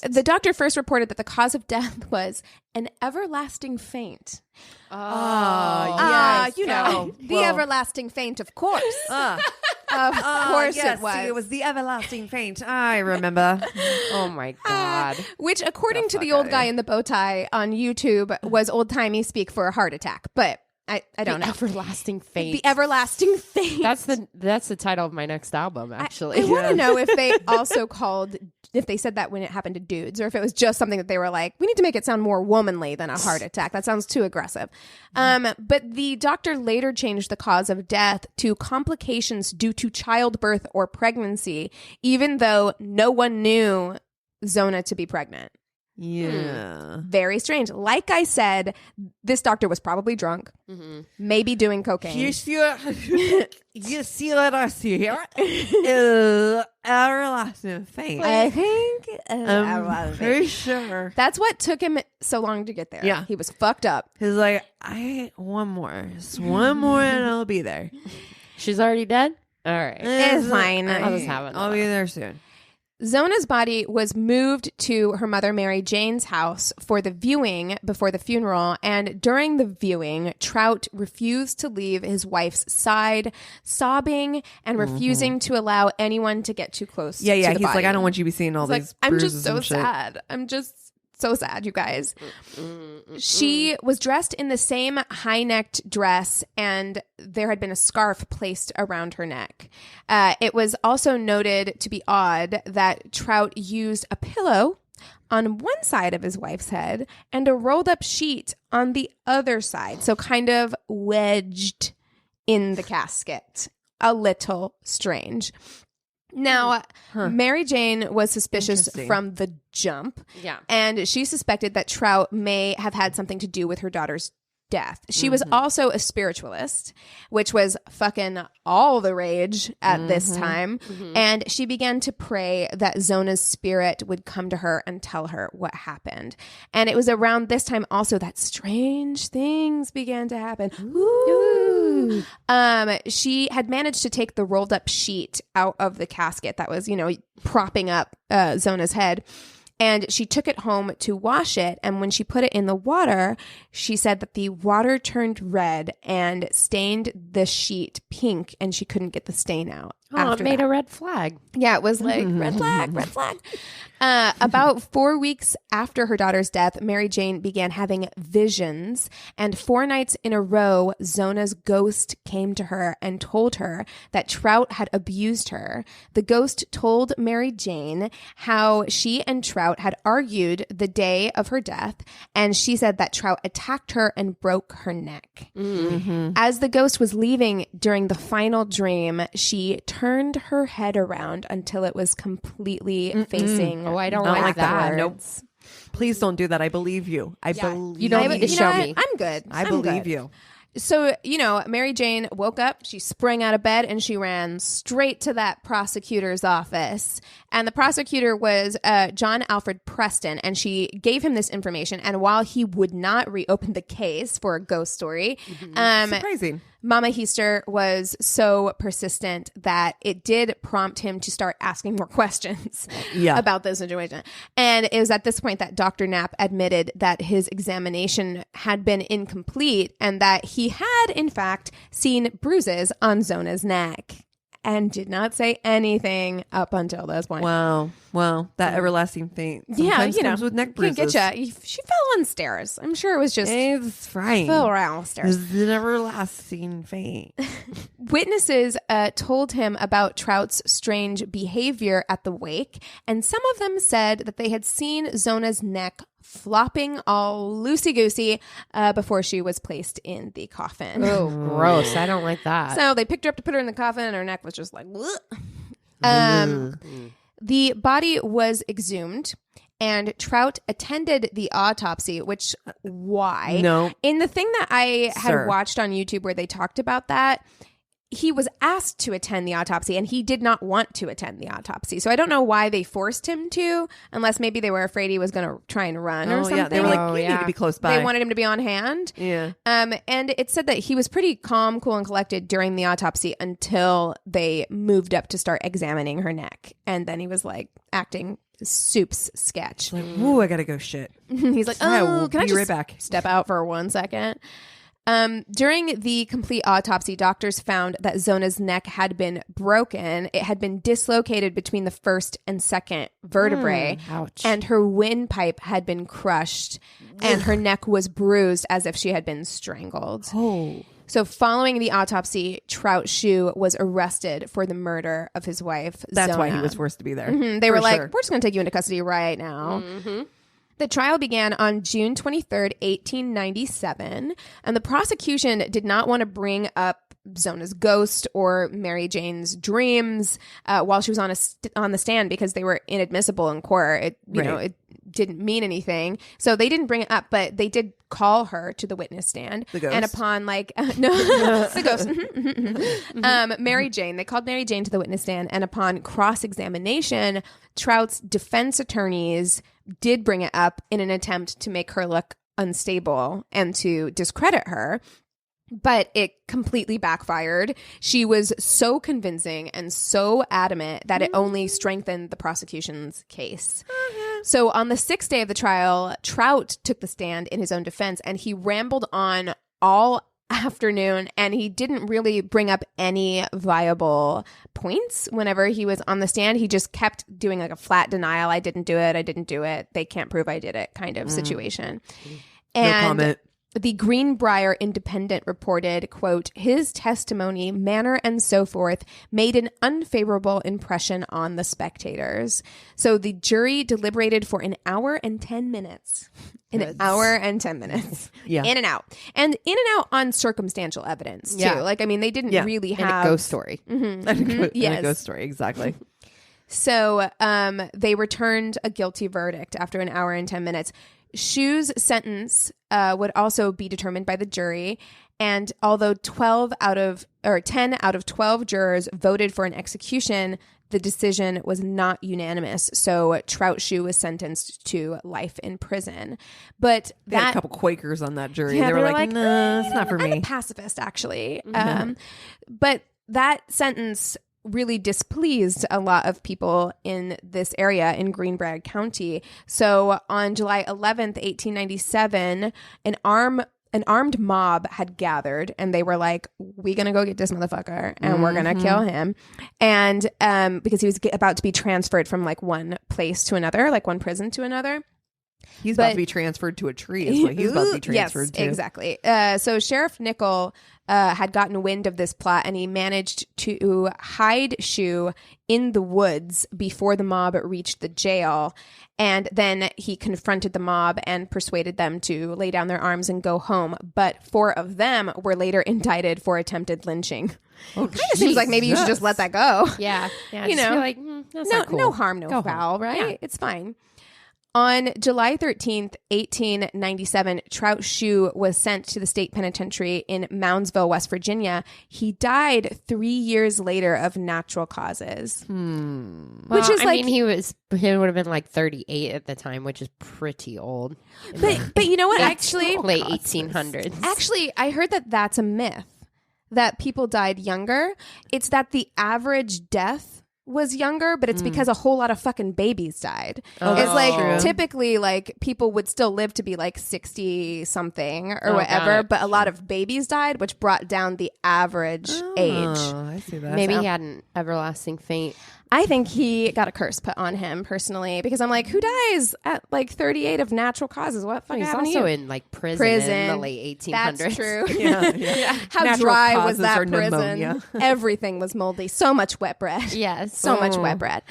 The doctor first reported that the cause of death was an everlasting faint. Yes. The everlasting faint, of course. Of course yes, it was. It was the everlasting faint. I remember. Oh my God. Which, according to the old guy in the bow tie on YouTube, was old-timey speak for a heart attack. But I don't know. Everlasting faint. The everlasting faint. That's the title of my next album, actually. I want to know if they also if they said that when it happened to dudes, or if it was just something that they were like, we need to make it sound more womanly than a heart attack. That sounds too aggressive. But the doctor later changed the cause of death to complications due to childbirth or pregnancy, even though no one knew Zona to be pregnant. Yeah. Very strange. Like I said, this doctor was probably drunk, maybe doing cocaine. You see what I see here? Is everlasting faint. I think I'm pretty sure. that's what took him so long to get there. Yeah. He was fucked up. He's like, one more. Just one more and I'll be there. She's already dead? All right. It's fine. I'll just have it. I'll be there soon. Zona's body was moved to her mother Mary Jane's house for the viewing before the funeral, and during the viewing, Trout refused to leave his wife's side, sobbing and refusing to allow anyone to get too close to the He's body. like, I don't want you to be seeing all these I'm bruises just so and shit. sad. I'm just so sad, you guys. She was dressed in the same high-necked dress, and there had been a scarf placed around her neck. It was also noted to be odd that Trout used a pillow on one side of his wife's head and a rolled-up sheet on the other side, so kind of wedged in the casket. A little strange. Now, Mary Jane was suspicious from the jump. Yeah. And she suspected that Trout may have had something to do with her daughter's death. She was also a spiritualist, which was fucking all the rage at this time. And she began to pray that Zona's spirit would come to her and tell her what happened. And it was around this time also that strange things began to happen. Ooh. She had managed to take the rolled up sheet out of the casket that was, propping up Zona's head. And she took it home to wash it. And when she put it in the water, she said that the water turned red and stained the sheet pink, and she couldn't get the stain out. Oh, it made a red flag. Yeah, it was like, red flag, red flag. About 4 weeks after her daughter's death, Mary Jane began having visions, and 4 nights in a row, Zona's ghost came to her and told her that Trout had abused her. The ghost told Mary Jane how she and Trout had argued the day of her death, and she said that Trout attacked her and broke her neck. As the ghost was leaving during the final dream, she turned her head around until it was completely facing. Oh, I don't like that. Nope. Please don't do that. I believe you. I believe You don't need to show me. I'm good. I believe you. So, Mary Jane woke up, she sprang out of bed, and she ran straight to that prosecutor's office. And the prosecutor was John Alfred Preston, and she gave him this information. And while he would not reopen the case for a ghost story, Surprising. Mama Heaster was so persistent that it did prompt him to start asking more questions about this situation. And it was at this point that Dr. Knapp admitted that his examination had been incomplete and that he had, in fact, seen bruises on Zona's neck. and did not say anything up until this point. Wow. Well, that everlasting faint Yeah, sometimes comes with neck can bruises. get you. She fell on stairs. I'm sure it was just It's fine. fell around stairs. It's an everlasting faint. Witnesses told him about Trout's strange behavior at the wake, and some of them said that they had seen Zona's neck flopping all loosey-goosey before she was placed in the coffin. Oh, gross. I don't like that. So they picked her up to put her in the coffin, and her neck was just like, the body was exhumed, and Trout attended the autopsy, which, why? No. In the thing that I had Sir. watched on YouTube where they talked about that, he was asked to attend the autopsy, and he did not want to attend the autopsy. So I don't know why they forced him to, unless maybe they were afraid he was going to try and run or something. Yeah. They were like, Oh, you yeah. need to be close by. They wanted him to be on hand. Yeah. And it said that he was pretty calm, cool, and collected during the autopsy until they moved up to start examining her neck. And then he was like acting soup's sketch. Like, ooh, I gotta go shit. He's like, All right, oh, we'll can I be just right back. step out for 1 second? During the complete autopsy, doctors found that Zona's neck had been broken. It had been dislocated between the first and second vertebrae, Ouch. and her windpipe had been crushed, and her neck was bruised as if she had been strangled. Oh. So following the autopsy, Trout Shue was arrested for the murder of his wife, That's Zona. why he was forced to be there. They were For like, sure. we're just going to take you into custody right now. The trial began on June 23rd, 1897, and the prosecution did not want to bring up Zona's ghost or Mary Jane's dreams while she was on the stand because they were inadmissible in court. It didn't mean anything, so they didn't bring it up. But they did call her to the witness stand. The ghost? And upon the ghost, Mary Jane. They called Mary Jane to the witness stand, and upon cross-examination, Trout's defense attorneys did bring it up in an attempt to make her look unstable and to discredit her. But it completely backfired. She was so convincing and so adamant that it only strengthened the prosecution's case. So on the sixth day of the trial, Trout took the stand in his own defense, and he rambled on all afternoon, and he didn't really bring up any viable points whenever he was on the stand. He just kept doing like a flat denial. I didn't do it. They can't prove I did it kind of situation. No comment. The Greenbrier Independent reported, quote, his testimony, manner, and so forth made an unfavorable impression on the spectators. So the jury deliberated for an hour and 10 minutes. Hour and 10 minutes. Yeah. In and out. And in and out on circumstantial evidence, too. Yeah. Like, I mean, they didn't really And have... a ghost story. And a Yes. ghost story, exactly. So they returned a guilty verdict after an hour and 10 minutes. Shue's sentence would also be determined by the jury. And although 10 out of 12 jurors voted for an execution, the decision was not unanimous. So Trout Shue was sentenced to life in prison. But They had a couple Quakers on that jury. Yeah, they were like, no, it's not for I'm me. a pacifist, actually. But that sentence really displeased a lot of people in this area in Greenbrier County. So on July 11th, 1897, an armed mob had gathered, and they were like, we're going to go get this motherfucker, and we're going to kill him. And because he was about to be transferred from like one place to another, like one prison to another. He's about to be transferred to a tree is what he's about to be transferred to. Yes, exactly. So Sheriff Nickel had gotten wind of this plot, and he managed to hide Shue in the woods before the mob reached the jail. And then he confronted the mob and persuaded them to lay down their arms and go home. But 4 of them were later indicted for attempted lynching. Oh, Kind of seems like maybe you should just let that go. Yeah. Yeah. You just know, feel like, that's not cool. No harm, no Go home. foul, right? Yeah. It's fine. On July 13th, 1897, Trout Shue was sent to the state penitentiary in Moundsville, West Virginia. He died 3 years later of natural causes. Which is I like- mean, he would have been like 38 at the time, which is pretty old. But you know what? Actually, Late 1800s. Actually, I heard that that's a myth, that people died younger. It's that the average death was younger, but it's because a whole lot of fucking babies died. Oh, It's like true. typically like people would still live to be like 60 something or got whatever, it. but a lot of babies died, which brought down the average age. Oh, I see that. Maybe he had an everlasting fate. I think he got a curse put on him personally because I'm like, who dies at like 38 of natural causes? What fucking He's happened also to you? in like prison in the late 1800s. That's true. Yeah. How Natural dry was causes that are prison? pneumonia. Everything was moldy. So much wet bread. Yes. So much wet bread.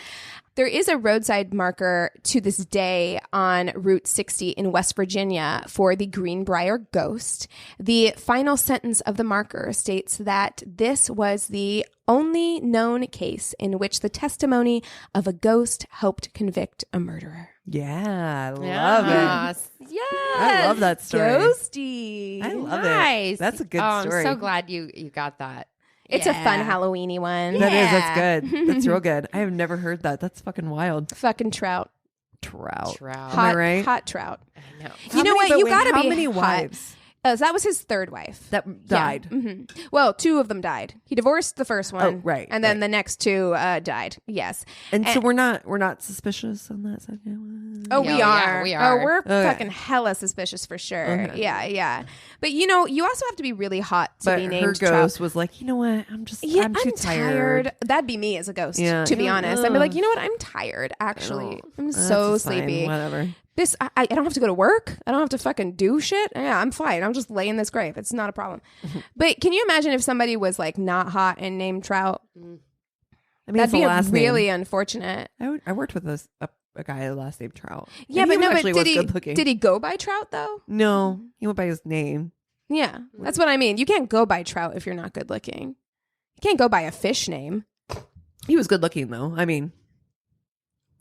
There is a roadside marker to this day on Route 60 in West Virginia for the Greenbrier ghost. The final sentence of the marker states that this was the only known case in which the testimony of a ghost helped convict a murderer. Yeah, I love it. Yes. Yes. I love that story. Ghosty. I love Nice. it. That's a good Oh, story. I'm so glad you got that. It's a fun Halloweeny one. That is. That's good. That's real good. I have never heard that. That's fucking wild. Fucking trout. Trout. Trout. Am I right? Hot trout. I know. You know what? You gotta How be many hot. wives So that was his third wife. that died? Well, two of them died. He divorced the first one. Oh, right, And then right. the next two died. Yes. And so we're not suspicious on that side. Oh, Yeah, we yeah, are. we are. Oh, we're Okay. fucking hella suspicious for sure. Okay. Yeah. But you know, you also have to be really hot to But be named her Trout. ghost was like, you know what? I'm too tired. That'd be me as a ghost, Yeah. to be You're honest. like, I'd be like, ugh. you know what? I'm tired, actually. I'm That's so fine, sleepy. Whatever. This I don't have to go to work. I don't have to fucking do shit. Yeah, I'm fine. I'm just lay in this grave. It's not a problem. But can you imagine if somebody was like not hot and named Trout? I mean, That'd it's the be last really name. unfortunate. I worked with a guy last named Trout. Yeah, And but he no, but actually was good looking. did he go by Trout though? No, he went by his name. Yeah, that's what I mean. You can't go by Trout if you're not good looking. You can't go by a fish name. He was good looking though. I mean,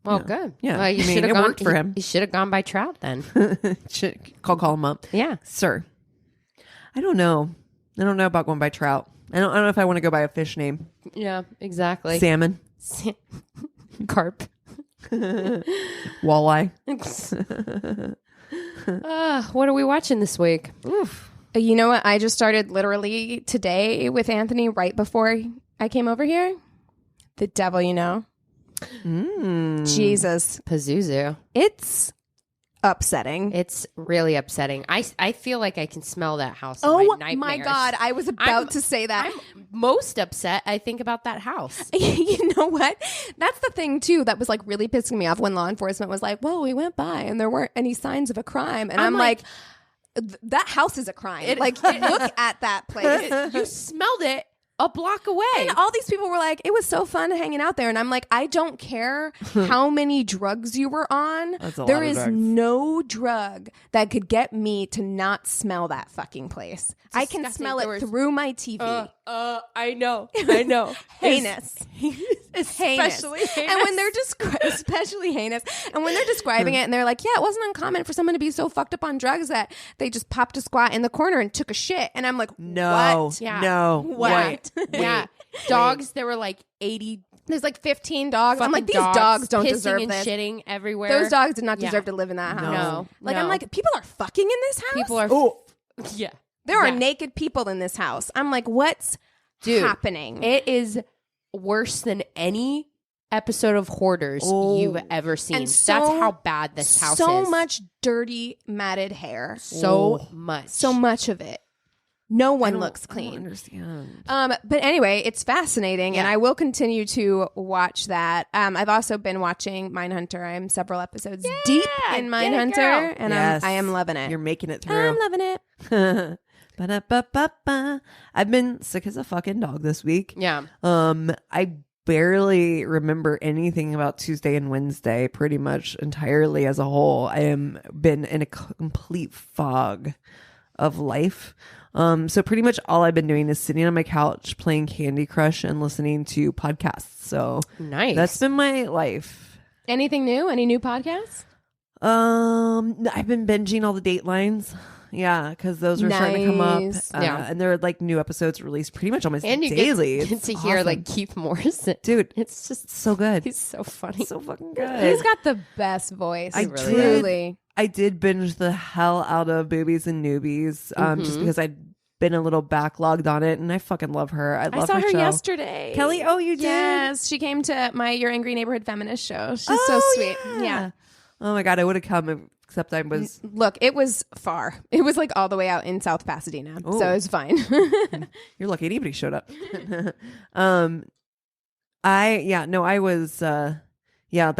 Well, Yeah. good. Yeah. Well, you I mean, should have it gone. worked for him. You should have gone by Trout then. call him up, Yeah. sir. I don't know about going by Trout. I don't know if I want to go by a fish name. Yeah. Exactly. Salmon, Carp. walleye. What are we watching this week? You know what? I just started literally today with Anthony right before I came over here. The Devil You Know. Jesus. Pazuzu. It's upsetting. It's really upsetting. I feel like I can smell that house. In Oh my nightmares. my God. I was about to say that. I'm most upset. I think about that house. You know what? That's the thing too that was like really pissing me off when law enforcement was like, well, we went by and there weren't any signs of a crime. And I'm like, that house is a crime. Look at that place. You smelled it a block away. And all these people were like, it was so fun hanging out there. And I'm like, I don't care how many drugs you were on. That's a There lot of is drugs. no drug that could get me to not smell that fucking place. I can disgusting. smell There it was- through my TV. I know. I know. Heinous. Heinous. Especially And when they're especially heinous. And when they're describing it and they're like, yeah, it wasn't uncommon for someone to be so fucked up on drugs that they just popped a squat in the corner and took a shit. And I'm like, No, what? Yeah. no, What? Wait. Yeah. Dogs, there were like 80 There's like 15 dogs. I'm like, fucking these dogs don't pissing deserve and this. shitting everywhere. Those dogs did not Yeah. deserve to live in that house. No. Like, No. I'm like, people are fucking in this house? People are. Yeah. There are Yeah. naked people in this house. I'm like, what's happening? It is worse than any episode of Hoarders you've ever seen. And That's so- how bad this house is. So much dirty, matted hair. So much. So much of it. No one looks I don't clean. understand. But anyway, it's fascinating, and I will continue to watch that. I've also been watching Mindhunter. I'm several episodes deep in get it, Mindhunter, girl. and Yes. I am loving it. You're making it through. I'm loving it. Ba-da-ba-ba-ba. I've been sick as a fucking dog this week. Yeah. I barely remember anything about Tuesday and Wednesday, pretty much entirely as a whole. I am been in a complete fog of life. So pretty much all I've been doing is sitting on my couch playing Candy Crush and listening to podcasts. So Nice. that's been my life. Anything new? Any new podcasts? I've been binging all the Datelines. Yeah, because those are starting to come up. Nice. Yeah. And there are like new episodes released pretty much almost and you daily. get It's to hear awesome. like Keith Morrison. Dude, It's just so good. he's so funny. so fucking good. He's got the best voice. I really truly. I did binge the hell out of Boobies and Newbies, just because I'd been a little backlogged on it, and I fucking love her. I love saw her show. yesterday. Kelly, oh, you did? Yes, she came to my Your Angry Neighborhood Feminist show. She's so sweet. Yeah. Oh my God, I would have come, except I was... Look, it was far. It was like all the way out in South Pasadena. Ooh. So it was fine. You're lucky anybody showed up. I was, that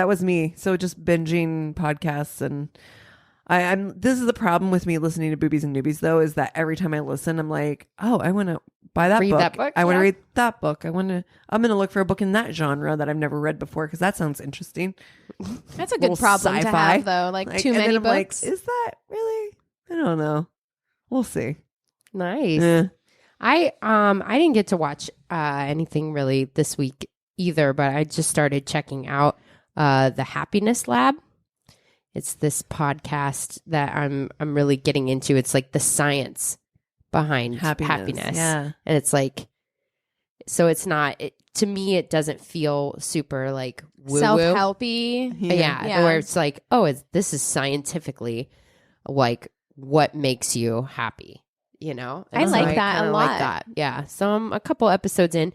was me. So just binging podcasts, and this is the problem with me listening to Boobies and Newbies, though, is that every time I listen, I'm like, oh, I want to buy that Read book. that book, I want to yeah. read that book. I'm going to look for a book in that genre that I've never read before, because that sounds interesting. That's a Little good problem to sci-fi. have, though. Like too and many then I'm books. like, is that really? I don't know. We'll see. Nice. Eh. I didn't get to watch anything really this week either, but I just started checking out the Happiness Lab. It's this podcast that I'm really getting into. It's like the science behind happiness. Yeah. And it's like, so it's not, to me, it doesn't feel super like woo-woo. Self-helpy. Yeah. Where it's like, this is scientifically like what makes you happy, you know? I like that kinda a lot. like that. Yeah. So I'm a couple episodes in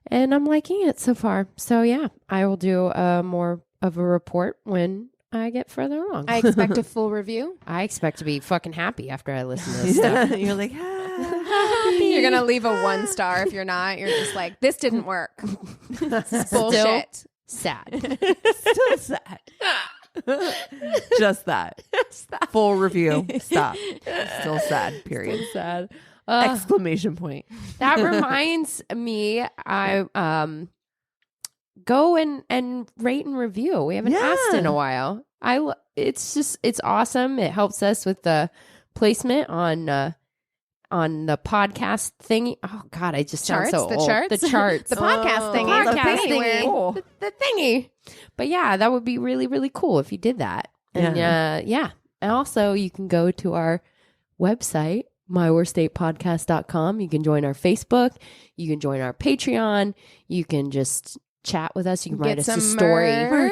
and I'm liking it so far. So yeah, I will do more of a report when I get further along. I expect a full review. I expect to be fucking happy after I listen to this stuff. You're like, You're going to leave a 1 star if you're not. You're just like, this didn't work. This is bullshit. Sad. still sad. Just that. Full review. Stop. Still sad. Period. Sad. Exclamation point. That reminds me, I go and rate and review. We haven't asked in a while. It's awesome. It helps us with the placement on the podcast thingy. Oh God, I just sound so The old. charts? The charts. The podcast thingy. The The podcast thingy. thingy. The thingy. But yeah, that would be really, really cool if you did that. And and also you can go to our website, myworstatepodcast.com. You can join our Facebook. You can join our Patreon. You can just chat with us. You can write us a story. Merch.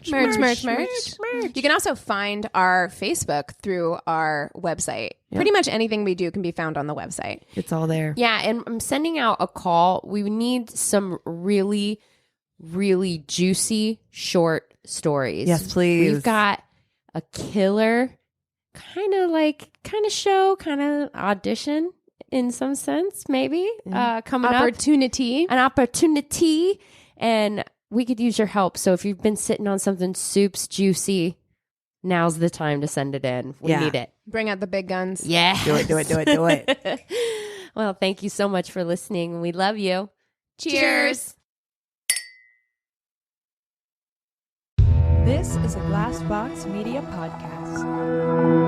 You can also find our Facebook through our website. Yep. Pretty much anything we do can be found on the website. It's all there. Yeah, and I'm sending out a call. We need some really, really juicy short stories. Yes, please. We've got a killer kind of show, kind of audition in some sense, maybe coming up. An opportunity. And we could use your help. So if you've been sitting on something soups juicy, now's the time to send it in. We need it. Bring out the big guns. Yeah. Do it. Well, thank you so much for listening. We love you. Cheers. This is a Glass Box Media Podcast.